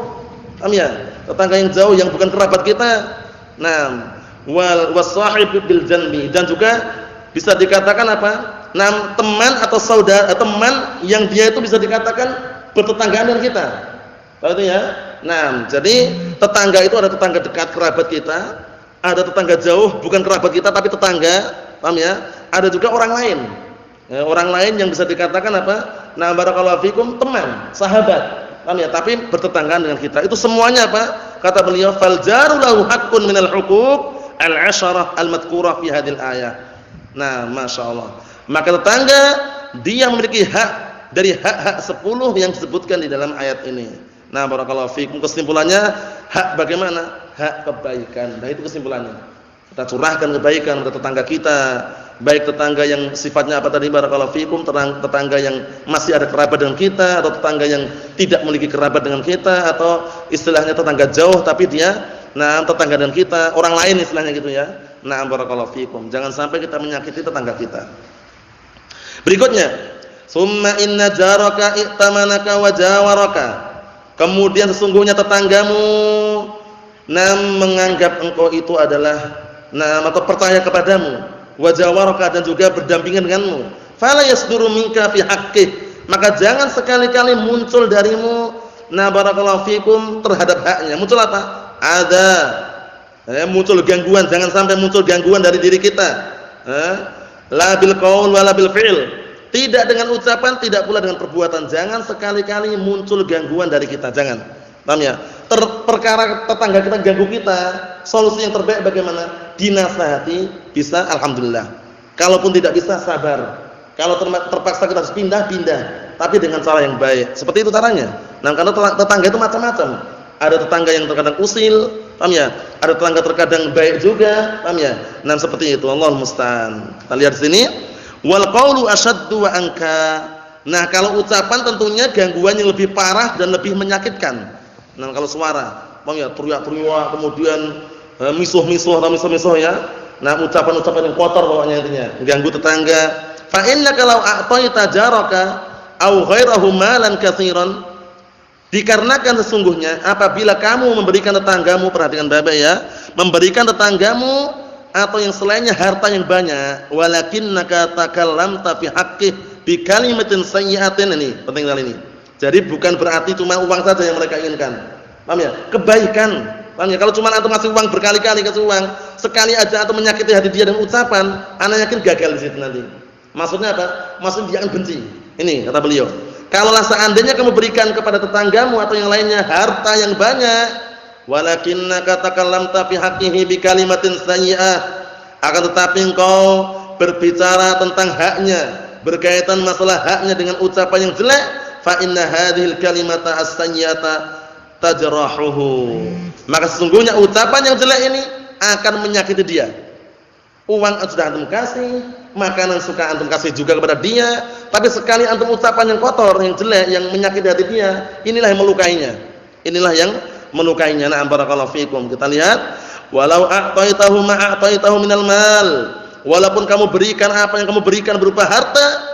Paham ya? Tetangga yang jauh yang bukan kerabat kita. Nah, wal wasahib bil janbi, dan juga bisa dikatakan apa? Nah, teman atau saudara, teman yang dia itu bisa dikatakan bertetanggaan dengan kita. Tahu itu ya? Nah, jadi tetangga itu ada tetangga dekat kerabat kita, ada tetangga jauh bukan kerabat kita tapi tetangga, paham ya? Ada juga orang lain. Ya, orang lain yang bisa dikatakan apa? Nah, barakallahu fikum, teman, sahabat. Paham ya? Tapi bertetanggaan dengan kita. Itu semuanya apa? Kata beliau, fal jaru lahu haqqun minal huquq al-'asharah al-madhkurah fi hadhil ayah. Nah, masyaallah. Maka tetangga dia memiliki hak dari hak-hak 10 yang disebutkan di dalam ayat ini. Nah, barakallahu fikum, kesimpulannya hak bagaimana? Hak kebaikan. Nah, itu kesimpulannya. Kita curahkan kebaikan pada tetangga kita, baik tetangga yang sifatnya apa tadi, barakallahu fikum, tetangga yang masih ada kerabat dengan kita, atau tetangga yang tidak memiliki kerabat dengan kita, atau istilahnya tetangga jauh tapi dia tetangga dengan kita, orang lain istilahnya gitu ya. Nah, barakallahu fikum. Jangan sampai kita menyakiti tetangga kita. Berikutnya, summa inna jaraka i'tamanaka wa jawaraka. Kemudian sesungguhnya tetanggamu menganggap engkau itu adalah atau percaya kepadamu, wa jawaraka, dan juga berdampingan denganmu. Fala yasduru minka fi haqqih. Maka jangan sekali-kali muncul darimu barakallahu fikum terhadap haknya. Muncul apa? Ada muncul gangguan, jangan sampai muncul gangguan dari diri kita. La bil qaul wala bil fi'l. Tidak dengan ucapan, tidak pula dengan perbuatan. Jangan sekali-kali muncul gangguan dari kita, jangan. Paham ya? Perkara tetangga kita ganggu kita, solusi yang terbaik bagaimana? Dinasihati, bisa alhamdulillah. Kalaupun tidak bisa, sabar. Kalau terpaksa kita harus pindah, tapi dengan cara yang baik. Seperti itu caranya. Nah, karena tetangga itu macam-macam. Ada tetangga yang terkadang usil, paham ya? Ada tetangga terkadang baik juga, paham ya? Nah, seperti itu. Allahul musta'an. Kita lihat di sini. Wal qaulu asyaddu wa anka. Nah, kalau ucapan tentunya gangguan yang lebih parah dan lebih menyakitkan. Nah, kalau suara, paham ya? Teriak-teriak, kemudian misuh-misuh ya. Nah, ucapan-ucapan yang kotor pokoknya intinya, ganggu tetangga. Fa innaka law a'taita jaraka aw ghairahu malan katsiran. Dikarenakan sesungguhnya apabila kamu memberikan tetanggamu, perhatikan baik-baik ya, memberikan tetanggamu atau yang selainnya harta yang banyak, walakinnaka takallamta fi haqqih bi kalimatin sayyi'atin, ini penting kali ini. Jadi bukan berarti cuma uang saja yang mereka inginkan. Paham ya? Kebaikan. Paham ya? Kalau cuma antum ngasih uang berkali-kali kasih uang, sekali aja atau menyakiti hati dia dengan ucapan, ana yakin gagal di situ nanti. Maksudnya apa? Maksudnya dia akan benci. Ini kata beliau. Kalaulah seandainya kamu berikan kepada tetanggamu atau yang lainnya harta yang banyak, walakinnaka takallamta fi haqqihi bi kalimatin sayyi'ah, akan tetapi engkau berbicara tentang haknya, berkaitan masalah haknya dengan ucapan yang jelek, fa inna hadhil kalimata as-sayyi'ata tajrahuhu. Maka sesungguhnya ucapan yang jelek ini akan menyakiti dia. Uang sudah antum kasih, makanan suka antum kasih juga kepada dia, tapi sekali antum ucapan yang kotor, yang jelek, yang menyakiti hati dia, inilah yang melukainya. Inilah yang melukainya. Na'am barakallahu fikum. Kita lihat, walau a'taitahu ma a'taitahu minal mal. Walaupun kamu berikan apa yang kamu berikan berupa harta,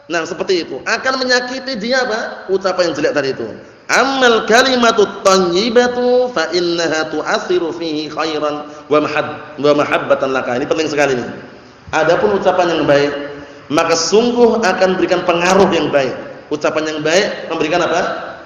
nah seperti itu, akan menyakiti dia apa? Ucapan yang jelek tadi itu. Amal kalimatut thayyibatu fa innaha tu'athiru fihi khairan wa mahabbatan laka. Ini penting sekali ini. Adapun ucapan yang baik, maka sungguh akan memberikan pengaruh yang baik. Ucapan yang baik memberikan apa?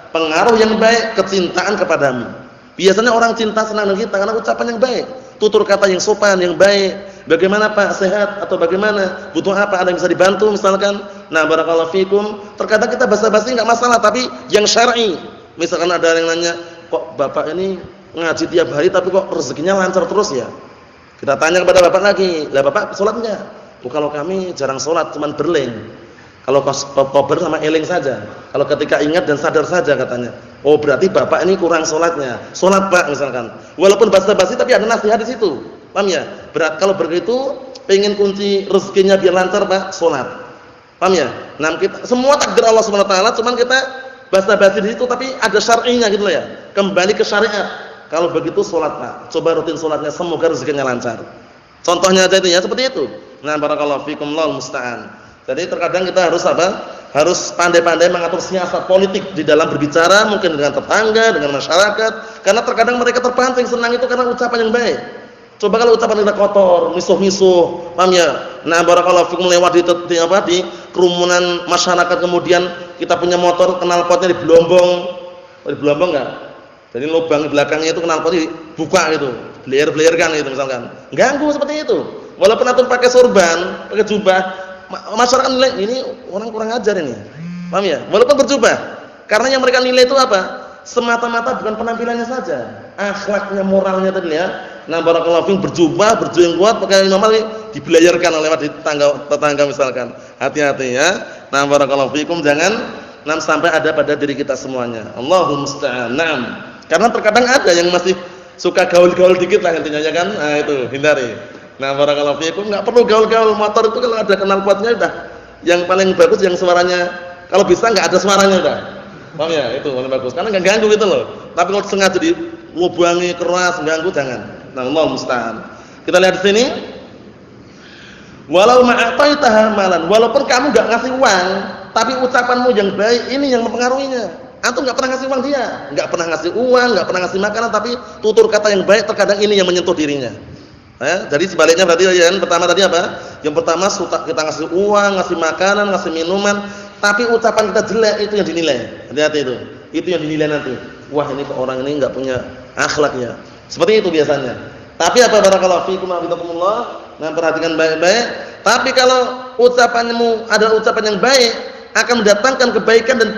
Pengaruh yang baik, kecintaan kepadamu. Biasanya orang cinta senang dengan kita karena ucapan yang baik, tutur kata yang sopan, yang baik. Bagaimana Pak, sehat atau bagaimana? Butuh apa? Ada yang bisa dibantu misalkan? Nah, barakallahu fikum. Terkadang kita basa-basi enggak masalah, tapi yang syar'i. Misalkan ada yang nanya, kok Bapak ini ngaji tiap hari tapi kok rezekinya lancar terus ya? Kita tanya kepada Bapak lagi, lah Bapak sholat enggak? Oh, kalau kami jarang sholat, cuman berling. Kalau kober sama eling saja. Kalau ketika ingat dan sadar saja katanya. Oh, berarti Bapak ini kurang sholatnya. Sholat Pak misalkan. Walaupun basa-basi tapi ada nasihat di situ. Paham ya? Berat kalau begitu, pengen kunci rezekinya biar lancar Pak, sholat. Paham ya? Nah, kita semua takdir Allah Subhanahu wa taala, cuman kita basa-basi di situ tapi ada syar'inya gitu loh ya. Kembali ke syariat. Kalau begitu sholat Pak. Coba rutin sholatnya, semoga rezekinya lancar. Contohnya aja itu ya, seperti itu. Nah, barakallahu fikum, Allahul musta'an. Jadi terkadang kita harus apa? Harus pandai-pandai mengatur siasat politik di dalam berbicara, mungkin dengan tetangga, dengan masyarakat. Karena terkadang mereka terpancing senang itu karena ucapan yang baik. Coba kalau ucapan kita kotor, misuh-misuh, paham ya? Nah, barakallahu fikum, lewat di kerumunan masyarakat, kemudian kita punya motor, knalpotnya dibelombong. Dibelombong enggak? Jadi lubang di belakangnya itu knalpot dibuka gitu, bleyer-bleyerkan gitu misalkan. Ganggu seperti itu. Walaupun antum pakai sorban, pakai jubah, masyarakat nilai ini orang kurang ajar ini. Paham ya? Walaupun berjubah. Karena yang mereka nilai itu apa? Semata-mata bukan penampilannya saja, akhlaknya, moralnya tadi ya. Nah, barakallahu fiikum, berjubah, baju yang kuat, pakai normal dibelayarkan lewat di tetangga misalkan. Hati-hati ya. Nah, barakallahu fiikum, jangan sampai ada pada diri kita semuanya. Allahumma musta'an. Naam. Karena terkadang ada yang masih suka gaul-gaul dikit lah intinya ya kan. Nah, itu hindari. Nah, barakallahu fiikum, enggak perlu gaul-gaul. Motor itu kalau ada knalpotnya udah yang paling bagus, yang suaranya kalau bisa enggak ada suaranya udah. Paham ya? Itu paling bagus. Karena enggak ganggu gitu loh. Tapi kalau sengaja dilubangi keras, ganggu jangan. Nah, Allah musta'an. Kita lihat di sini. Walau ma'ataitaha malan, walaupun kamu enggak ngasih uang, tapi ucapanmu yang baik ini yang mempengaruhinya. Antum enggak pernah ngasih uang dia, enggak pernah ngasih uang, enggak pernah ngasih makanan, tapi tutur kata yang baik terkadang ini yang menyentuh dirinya. Jadi sebaliknya berarti yang pertama tadi apa? Yang pertama kita ngasih uang, ngasih makanan, ngasih minuman, tapi ucapan kita jelek itu yang dinilai. Hati-hati itu. Itu yang dinilai nanti. Wah, ini kok orang ini enggak punya akhlak ya. Seperti itu biasanya. Tapi apa, barakallahu fiikum wa billakumullah. Nah, perhatikan baik-baik. Tapi kalau ucapanmu adalah ucapan yang baik, akan mendatangkan kebaikan dan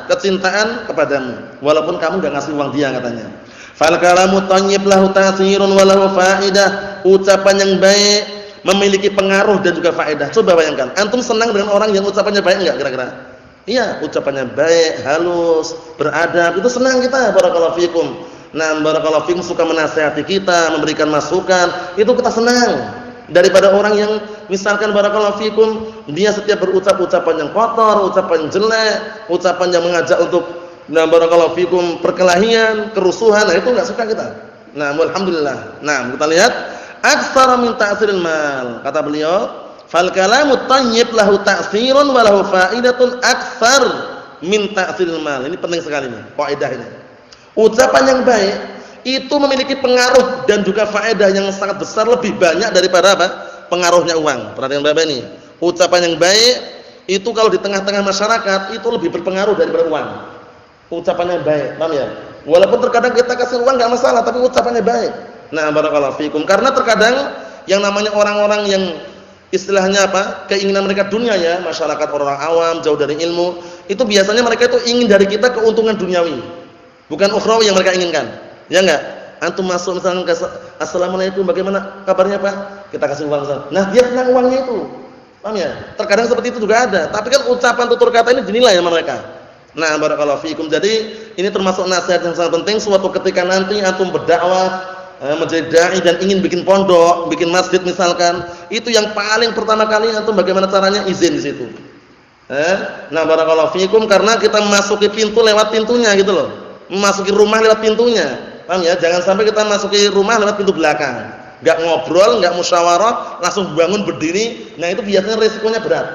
kecintaan kepadamu. Walaupun kamu enggak ngasih uang dia katanya. Fal kalamu thayyib lahu ta'thirun wa lahu fa'idah. Ucapan yang baik memiliki pengaruh dan juga faedah. Coba bayangkan, antum senang dengan orang yang ucapannya baik enggak kira-kira? Iya, ucapannya baik, halus, beradab, itu senang kita. Barakallahu fikum. Nah, barakallahu fikum suka menasihati kita, memberikan masukan, itu kita senang. Daripada orang yang misalkan barakallahu fikum, dia setiap berucap ucapan yang kotor, ucapan yang jelek, ucapan yang mengajak untuk barakallahu fikum perkelahian, kerusuhan, nah itu enggak suka kita. Nah, alhamdulillah. Nah, kita lihat aktsara min ta'siril mal. Kata beliau, fal kalamu thayyib lahu ta'sirun wa lahu fa'idatun aktsar min ta'siril mal. Ini penting sekali nih, kaidah ini. Ucapan yang baik itu memiliki pengaruh dan juga faedah yang sangat besar, lebih banyak daripada apa? Pengaruhnya uang. Perhatikan Bapak ini. Ucapan yang baik itu kalau di tengah-tengah masyarakat itu lebih berpengaruh daripada uang. Ucapannya baik, paham ya? Walaupun terkadang kita kasih uang enggak masalah, tapi ucapannya baik. Nah, barakallahu fikum. Karena terkadang yang namanya orang-orang yang istilahnya apa? Keinginan mereka dunia ya, masyarakat orang awam, jauh dari ilmu, itu biasanya mereka itu ingin dari kita keuntungan duniawi. Bukan ukhrawi yang mereka inginkan. Ya enggak? Antum masuk misalnya assalamualaikum, bagaimana kabarnya Pak? Kita kasih uang misalnya. Nah, dia senang uangnya itu. Paham ya? Terkadang seperti itu juga ada. Tapi kan ucapan tutur kata ini dinilai sama mereka. Nah, barakallahu fikum. Jadi, ini termasuk nasihat yang sangat penting suatu ketika nanti antum berdakwah, menjadi dai dan ingin bikin pondok, bikin masjid misalkan, itu yang paling pertama kali antum bagaimana caranya izin di situ. Nah, barakallahu fikum, karena kita memasuki pintu lewat pintunya gitu loh. Memasuki rumah lewat pintunya. Paham ya? Jangan sampai kita masuki rumah lewat pintu belakang. Enggak ngobrol, enggak musyawarah, langsung bangun berdiri. Nah, itu biasanya risikonya berat.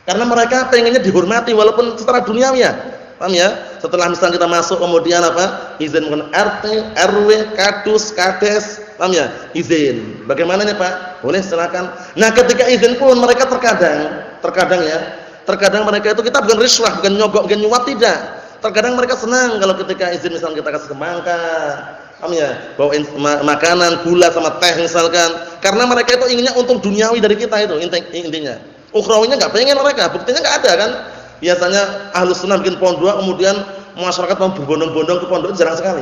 Karena mereka pengennya dihormati walaupun secara duniawi ya. Paham ya? Setelah misalnya kita masuk kemudian apa? Izin menggunakan RT, RW, kadus, kades. Paham ya? Izin. Bagaimananya Pak? Boleh silakan. Nah, ketika izin pun mereka terkadang mereka itu kita bukan riswah, bukan nyogok, bukan nyuap, tidak. Terkadang mereka senang kalau ketika izin misalnya kita kasih semangka, paham ya? Bawain makanan, gula sama teh misalkan. Karena mereka itu inginnya untung duniawi dari kita itu intinya. Ukhrawinya enggak pengen mereka, buktinya enggak ada kan? Biasanya Ahlus Sunnah bikin pondok kemudian masyarakat mau berbondong-bondong ke pondok, jarang sekali.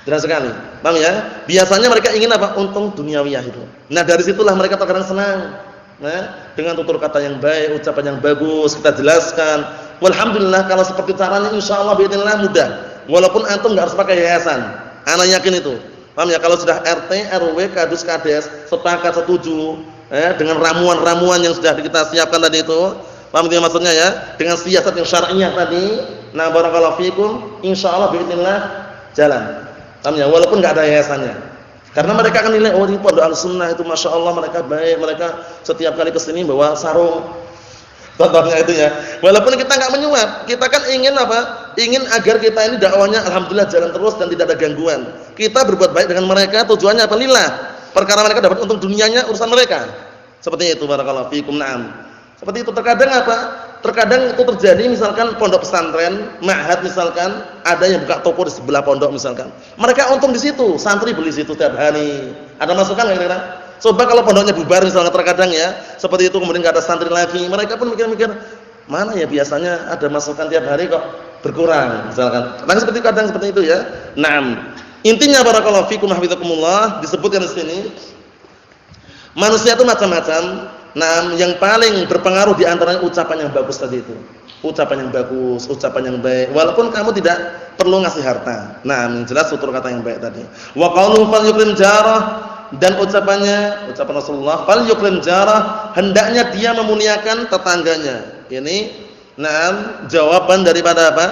Jarang sekali. Paham ya? Biasanya mereka ingin apa? Untung duniawiyah itu. Nah, dari situlah mereka terkadang senang. Nah, dengan tutur kata yang baik, ucapan yang bagus, kita jelaskan. Walhamdulillah kalau seperti caranya insyaallah biidznillah mudah. Walaupun antum enggak harus pakai yayasan. Ana yakin itu. Paham ya? Kalau sudah RT, RW, kadus, kades sepakat setuju dengan ramuan-ramuan yang sudah kita siapkan tadi itu. Paham tidak maksudnya ya? Dengan siasat yang syar'iyyah tadi. Nah, barakallahu fikum, insyaallah biidznillah jalan. Paham ya? Walaupun enggak ada yayasannya. Karena mereka akan nilai, oh ini pondok Ahlussunnah itu Masya Allah mereka baik, mereka setiap kali kesini bawa sarung. Contohnya itu ya. Walaupun kita enggak menyuap, kita kan ingin apa? Ingin agar kita ini dakwahnya alhamdulillah jalan terus dan tidak ada gangguan. Kita berbuat baik dengan mereka, tujuannya apa? Lillah. Perkara mereka dapat untung dunianya, urusan mereka. Seperti itu barakallahu fikum. Na'am. Seperti itu. Terkadang apa? Terkadang itu terjadi misalkan pondok pesantren, ma'had misalkan, ada yang buka toko di sebelah pondok misalkan. Mereka untung di situ, santri beli situ tiap hari. Ada masukan enggak kira-kira? Coba kalau pondoknya bubar misalnya terkadang ya, seperti itu kemudian enggak ada santri lagi, mereka pun mikir-mikir, mana ya biasanya ada masukan tiap hari kok berkurang misalkan. Nah, kadang seperti itu ya. Naam. Intinya barakallahu fikum hafizakumullah disebutkan di sini manusia itu macam-macam. Nah, yang paling berpengaruh di antaranya ucapan yang bagus tadi itu. Ucapan yang bagus, ucapan yang baik. Walaupun kamu tidak perlu ngasih harta. Nah, jelas tutur kata yang baik tadi. Wa qauluhu falyukrim jarah, dan ucapan Rasulullah falyukrim jarah, hendaknya dia memuliakan tetangganya. Ini jawaban daripada apa?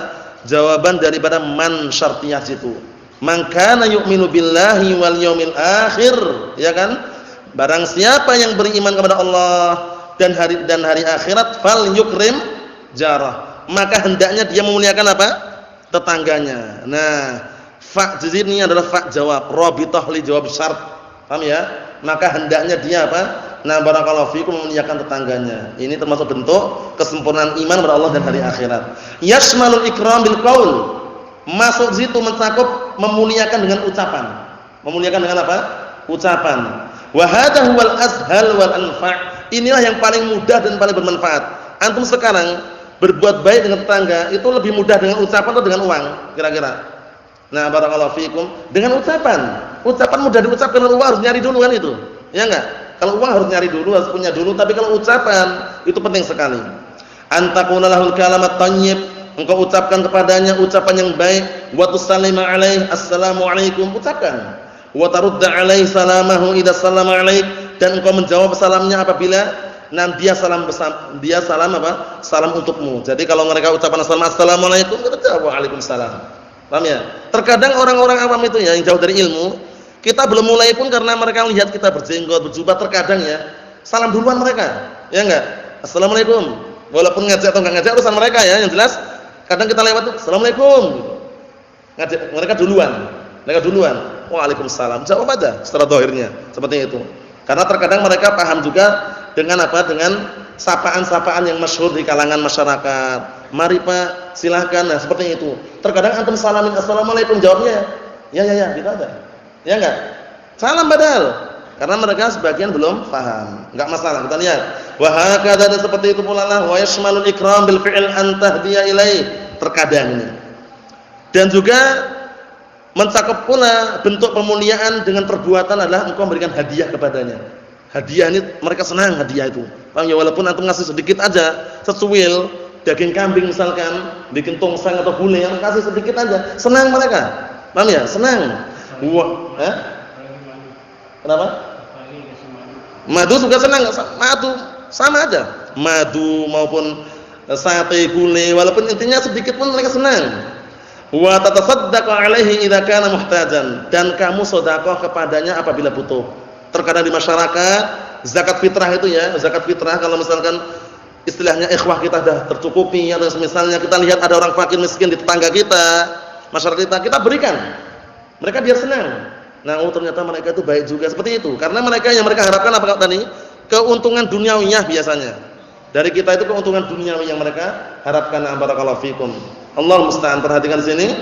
Jawaban daripada man syartiyah itu. Man kana yu'minu billahi wal yaumil akhir, ya kan? Barang siapa yang beriman kepada Allah dan hari akhirat, fal yukrim jarah, maka hendaknya dia memuliakan apa? Tetangganya. Nah, fa di sini adalah fa jawab, rabithah li jawab syart. Paham ya? Maka hendaknya dia apa? Nah, barakallahu fikum, memuliakan tetangganya. Ini termasuk bentuk kesempurnaan iman kepada Allah dan hari akhirat. Yashmalul ikram bil qaul. Masuk situ mencakup memuliakan dengan ucapan. Memuliakan dengan apa? Ucapan. Wa hadha huwal ashal wal anfa'. Inilah yang paling mudah dan paling bermanfaat. Antum sekarang berbuat baik dengan tetangga itu lebih mudah dengan ucapan atau dengan uang kira-kira? Nah, barakallahu fikum, dengan ucapan. Ucapan mudah diucapkan, kalau uang harus nyari dulu kan itu. Ya enggak? Kalau uang harus nyari dulu, harus punya dulu, tapi kalau ucapan itu penting sekali. Antakuna lahul kalamat thayyib, engkau ucapkan kepadanya ucapan yang baik, wa tusallima alaihi assalamu alaikum, ucapkan. Wa tarudda alaihi salamahu idza sallama alaik, dan engkau menjawab salamnya apabila dia salam apa? Salam untukmu. Jadi kalau mereka ucapan assalamualaikum, kita jawab waalaikumsalam. Paham ya? Terkadang orang-orang awam itu ya yang jauh dari ilmu, kita belum mulai pun karena mereka lihat kita berjenggot, berjubah, terkadang ya salam duluan mereka. Ya enggak? Assalamualaikum. Walaupun ngajak atau enggak ngajak urusan mereka ya, yang jelas kadang kita lewat tuh assalamualaikum. Ngajak mereka duluan. Waalaikumsalam. Jawab aja secara zahirnya seperti itu. Karena terkadang mereka paham juga dengan apa? Dengan sapaan-sapaan yang masyhur di kalangan masyarakat. Mari Pak, silahkan. Nah, seperti itu. Terkadang antum salamin assalamualaikum, jawabnya ya gitu aja. Ya enggak? Salam padahal. Karena mereka sebagian belum paham. Enggak masalah, kita lihat. Wa hakadha, seperti itu pula lah wa yashmalul ikram bil fi'l an tahdiya ilai. Terkadang ini. Dan juga mencakup pula bentuk pemuliaan dengan perbuatan adalah engkau memberikan hadiah kepadanya. Hadiah ini mereka senang hadiah itu. Paham ya? Walaupun antum ngasih sedikit aja, secuil daging kambing misalkan, bikin tongseng atau gulai, yang kasih sedikit aja, senang mereka. Paham ya? Senang. Kenapa? Madu juga senang, madu sama aja. Madu maupun sate gulai, walaupun intinya sedikit pun mereka senang. Wa tatasaddaqu alaihi idza kana muhtajan, dan kamu sedekah kepadanya apabila butuh. Terkadang di masyarakat zakat fitrah itu ya, zakat fitrah kalau misalkan istilahnya ikhwah kita sudah tercukupi atau misalnya kita lihat ada orang fakir miskin di tetangga kita, masyarakat kita berikan. Mereka biar senang. Nah, ternyata mereka itu baik juga seperti itu. Karena mereka yang mereka harapkan apa tadi? Keuntungan duniawiyah biasanya. Dari kita itu keuntungan duniawi yang mereka harapkan. Barakallahu fikum. Allah musta'an, perhatikan sini.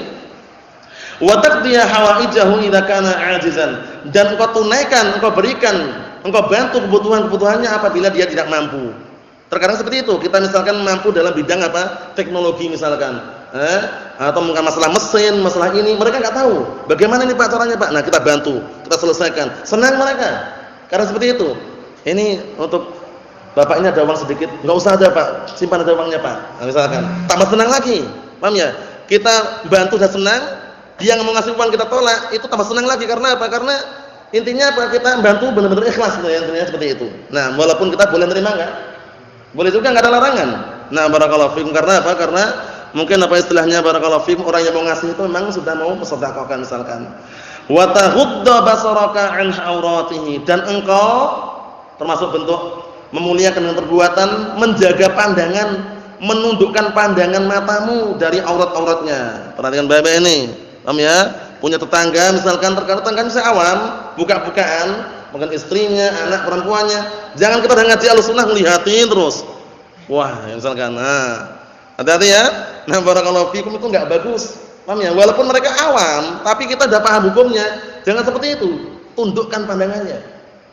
Wa taqdiya hawaijahu idza kana 'ajizan, dan engkau tunaikan, engkau berikan, engkau bantu kebutuhan-kebutuhannya apabila dia tidak mampu. Terkadang seperti itu, kita misalkan mampu dalam bidang apa? Teknologi misalkan. Atau mungkin masalah mesin, masalah ini, mereka enggak tahu. Bagaimana ini Pak caranya Pak? Nah, kita bantu, kita selesaikan. Senang mereka. Karena seperti itu. Ini untuk Bapak ini ada uang sedikit, enggak usah ada Pak, simpan ada uangnya Pak. Nah, misalkan, tambah senang lagi. Paham ya? Kita bantu dan senang, dia mau ngasih uang kita tolak, itu tambah senang lagi. Karena apa? Karena intinya apa? Kita bantu benar-benar ikhlas gitu ya, intinya seperti itu. Nah, walaupun kita boleh terima enggak? Boleh juga, enggak ada larangan. Nah, barakallahu fikum. Karena apa? Karena mungkin apa istilahnya barakallahu fikum, orang yang mau ngasih itu memang sudah mau bersedekahkan misalkan. Wa tahudda basaraka an auratihi, dan engkau termasuk bentuk memuliakan dengan perbuatan menjaga pandangan, menundukkan pandangan matamu dari aurat-auratnya. Perhatikan baik-baik ini. Paham ya? Punya tetangga misalkan, terkadang tetangganya seawam, buka-bukaan, mungkin istrinya, anak perempuannya. Jangan kita ngaji Ahlussunnah ngelihatin terus. Wah, misalkan. Nah, hati-hati ya. Nah, barakallahu fikum, itu enggak bagus. Paham ya? Walaupun mereka awam, tapi kita sudah paham hukumnya. Jangan seperti itu. Tundukkan pandangannya.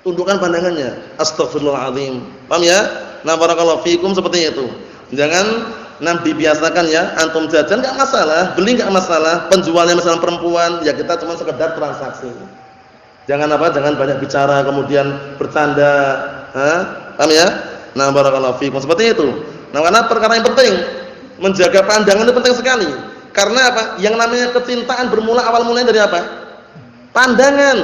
Tundukkan pandangannya. Astagfirullahaladzim. Paham ya? Nah, barakallahu fikum, seperti itu. Jangan dibiasakan ya, antum jajan enggak masalah, beli enggak masalah, penjualnya misalnya perempuan, ya kita cuma sekedar transaksi. Jangan apa? Jangan banyak bicara kemudian bercanda. Paham ya? Nah, barakallahu fikum, seperti itu. Nah, karena perkara yang penting, menjaga pandangan itu penting sekali. Karena apa? Yang namanya kecintaan bermula awal mulanya dari apa? Pandangan.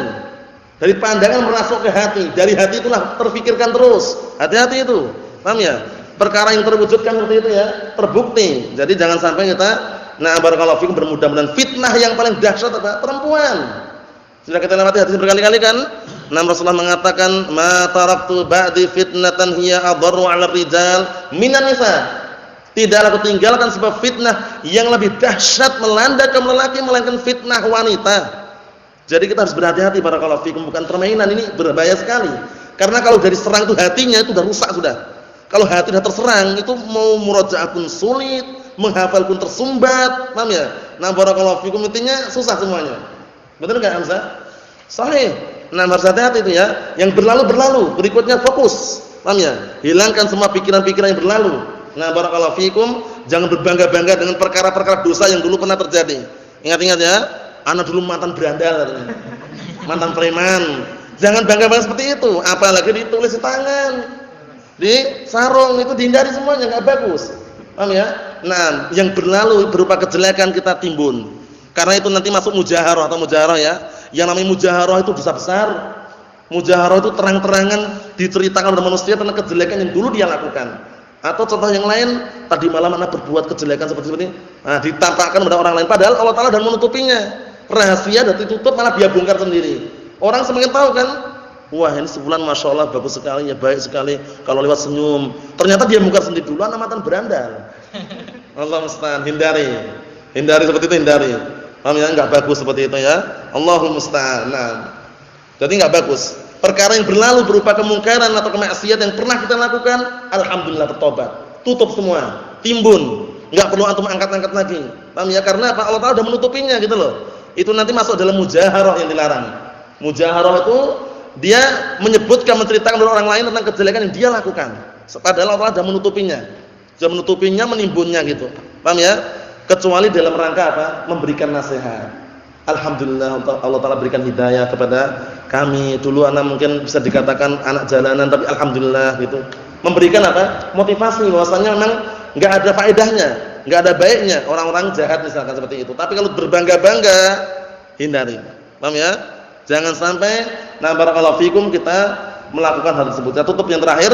Dari pandangan merasuk ke hati, dari hati itulah terfikirkan terus. Hati-hati itu. Paham ya? Perkara yang terwujudkan seperti itu ya, terbukti. Jadi jangan sampai kita barakallahu fikum bermudah-mudahan fitnah yang paling dahsyat apa? Perempuan. Sudah kita lewati hadis berkali-kali kan? Rasulullah mengatakan, "Ma taraktu ba'di fitnatan hiya adarru 'ala rijal minan nisa." Tidaklah aku tinggalkan sebab fitnah yang lebih dahsyat melanda kaum lelaki melainkan fitnah wanita. Jadi kita harus berhati-hati barakallahu fikum, bukan permainan, ini berbahaya sekali. Karena kalau dari serang itu hatinya itu sudah rusak sudah. Kalau hati sudah terserang itu mau murojaah pun sulit, menghafal pun tersumbat, paham ya? Nah, barakallahu fikum, intinya susah semuanya. Betul enggak Hamzah? Sahih. Nah, harus hati-hati itu ya. Yang berlalu, berikutnya fokus. Paham ya? Hilangkan semua pikiran-pikiran yang berlalu. Nah, barakallahu fikum, jangan berbangga-bangga dengan perkara-perkara dosa yang dulu pernah terjadi. Ingat-ingat ya, ana dulu mantan berandal katanya. Mantan preman. Jangan bangga-bangga seperti itu, apalagi ditulis di tangan. Di sarung itu dihindari semuanya, enggak bagus. Paham ya? Nah, yang berlalu berupa kejelekan kita timbun. Karena itu nanti masuk mujaharah atau mujaharah ya. Yang namanya mujaharah itu dosa besar. Mujaharah itu terang-terangan diceritakan kepada manusia tentang kejelekan yang dulu dia lakukan. Atau contoh yang lain, tadi malam anak berbuat kejelekan seperti ini. Nah, ditampakkan kepada orang lain padahal Allah Taala dan menutupinya. Rahasia dan ditutup malah dia bongkar sendiri. Orang semakin tahu kan, wah ini sebulan Masya Allah bagus sekali ya, baik sekali kalau lewat senyum. Ternyata dia bongkar sendiri dulu, anak mantan berandal. Allah musta'an, hindari seperti itu, hindari. Paham ya? Enggak bagus seperti itu ya. Allahul musta'an. Nah, jadi enggak bagus. Perkara yang berlalu berupa kemungkaran atau kemaksiatan yang pernah kita lakukan, alhamdulillah bertobat. Tutup semua, timbun. Enggak perlu antum angkat-angkat lagi. Paham ya? Karena apa? Allah Taala sudah menutupinya gitu loh. Itu nanti masuk dalam mujaharah yang dilarang. Mujaharah itu dia menyebutkan, menceritakan kepada orang lain tentang kejelekan yang dia lakukan. Padahal Allah Taala sudah menutupinya. Sudah menutupinya, menimbunnya gitu. Paham ya? Kecuali dalam rangka apa? Memberikan nasihat. Alhamdulillah Allah Taala berikan hidayah kepada kami. Dulu anak mungkin bisa dikatakan anak jalanan, tapi alhamdulillah gitu. Memberikan apa? Motivasi bahwasanya memang enggak ada faedahnya, enggak ada baiknya orang-orang jahat misalkan seperti itu. Tapi kalau berbangga-bangga, hindari. Paham ya? Jangan sampai nah barakallahu fikum kita melakukan hal tersebut. Ya, tutup yang terakhir.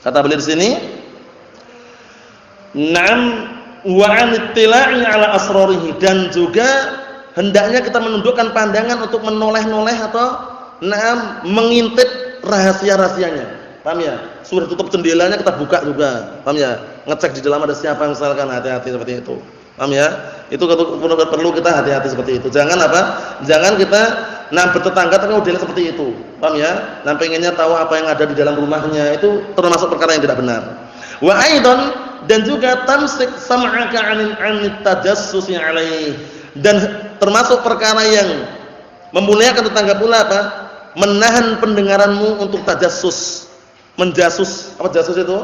Kata beliau di sini, "Na'am wa 'an ittila'i 'ala asrarihi," dan juga hendaknya kita menundukkan pandangan untuk menoleh-noleh atau mengintip rahasia-rahasianya. Paham ya? Sudah tutup jendelanya kita buka juga. Paham ya? Ngecek di dalam ada siapa misalkan, hati-hati seperti itu. Paham ya? Itu perlu kita hati-hati seperti itu. Jangan apa? Jangan kita bertetangga tapi modelnya seperti itu. Paham ya? Pengennya tahu apa yang ada di dalam rumahnya, itu termasuk perkara yang tidak benar. Wa aidan, dan juga tamsik sam'aka 'anit tajassusi 'alaihi, dan termasuk perkara yang memuliakan tetangga pula apa? Menahan pendengaranmu untuk tajassus, menjasus. Apa jasus itu?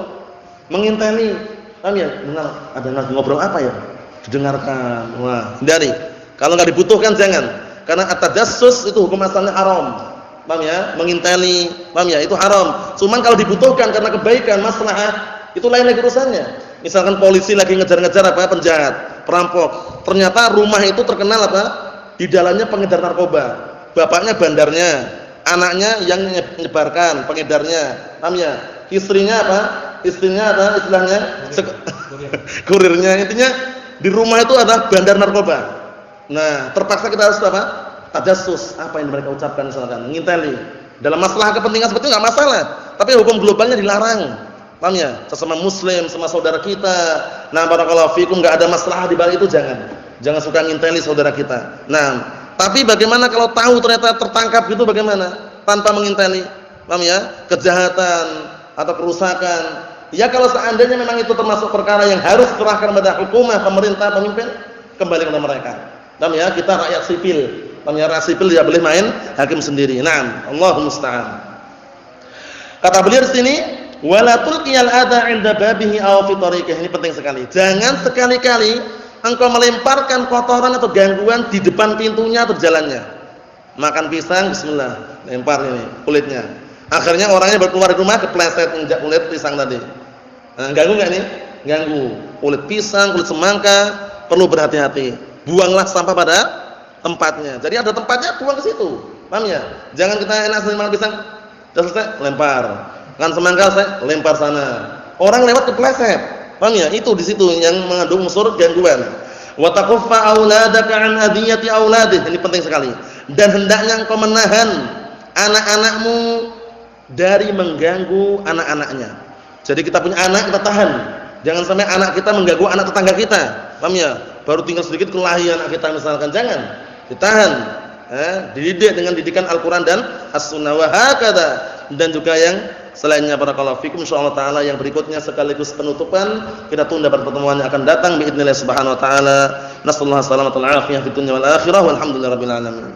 Menginteli. Paham ya? Dengar ada ngobrol apa ya? Didengarkan. Wah, hindari. Kalau enggak dibutuhkan jangan. Karena at-tajassus itu hukum asalnya haram. Paham ya? Menginteli, paham ya? Itu haram. Cuman kalau dibutuhkan karena kebaikan, maslahah, itu lain lagi urusannya. Misalkan polisi lagi ngejar-ngejar apa? Penjahat, perampok. Ternyata rumah itu terkenal apa? Di dalamnya pengedar narkoba. Bapaknya bandarnya, anaknya yang menyebarkan, pengedarnya. Paham ya? Istrinya apa? Istrinya apa istilahnya? Kurirnya. Intinya di rumah itu ada bandar narkoba. Nah, terpaksa kita harus apa? Tajassus. Apa yang mereka ucapkan misalkan, nginteli. Dalam masalah kepentingan seperti itu enggak masalah, tapi hukum globalnya dilarang. Paham ya? Sesama muslim, sama saudara kita. Nah, barakallahu fikum, enggak ada masalah di balik itu, jangan. Jangan suka nginteli saudara kita. Nah, tapi bagaimana kalau tahu ternyata tertangkap gitu, bagaimana? Tanpa menginteli. Paham ya? Kejahatan atau kerusakan. Ya kalau seandainya memang itu termasuk perkara yang harus serahkan pada hukumah, pemerintah, pemimpin, kembali kepada mereka. Paham ya? Kita rakyat sipil. Paham ya? Rakyat sipil tidak boleh main hakim sendiri. Naam, Allahu musta'an. Kata beliau di sini, wala tulqiyal adha 'inda babihi aw fi tariqihi. Ini penting sekali. Jangan sekali-kali engkau melemparkan kotoran atau gangguan di depan pintunya atau jalannya. Makan pisang, bismillah, lempar ini kulitnya. Akhirnya orangnya keluar dari rumah kepleset injak kulit pisang tadi. Nah, ganggu enggak nih? Ganggu. Kulit pisang, kulit semangka, perlu berhati-hati. Buanglah sampah pada tempatnya. Jadi ada tempatnya, buang ke situ. Paham ya? Jangan kita enak makan pisang, sudah selesai lempar. Kan semangka saya lempar sana. Orang lewat kepleset. Paham ya? Itu di situ yang mengandung unsur gangguan. Wa taquffa auladaka an adiyati auladih. Ini penting sekali. Dan hendaknya engkau menahan anak-anakmu dari mengganggu anak-anaknya. Jadi kita punya anak, kita tahan. Jangan sampai anak kita mengganggu anak tetangga kita. Paham ya? Baru tinggal sedikit kelahi anak kita misalkan, jangan. Ditahan. Dididik dengan didikan Al-Qur'an dan As-Sunnah wa hakadha. Dan juga yang selainnya, barakallahu fikum, insyaallah taala yang berikutnya sekaligus penutupan kita tunda pada pertemuan yang akan datang باذن الله subhanahu wa taala. Nasallahu alaihi wasallam fid dunya wal akhirah walhamdulillahirabbil alamin.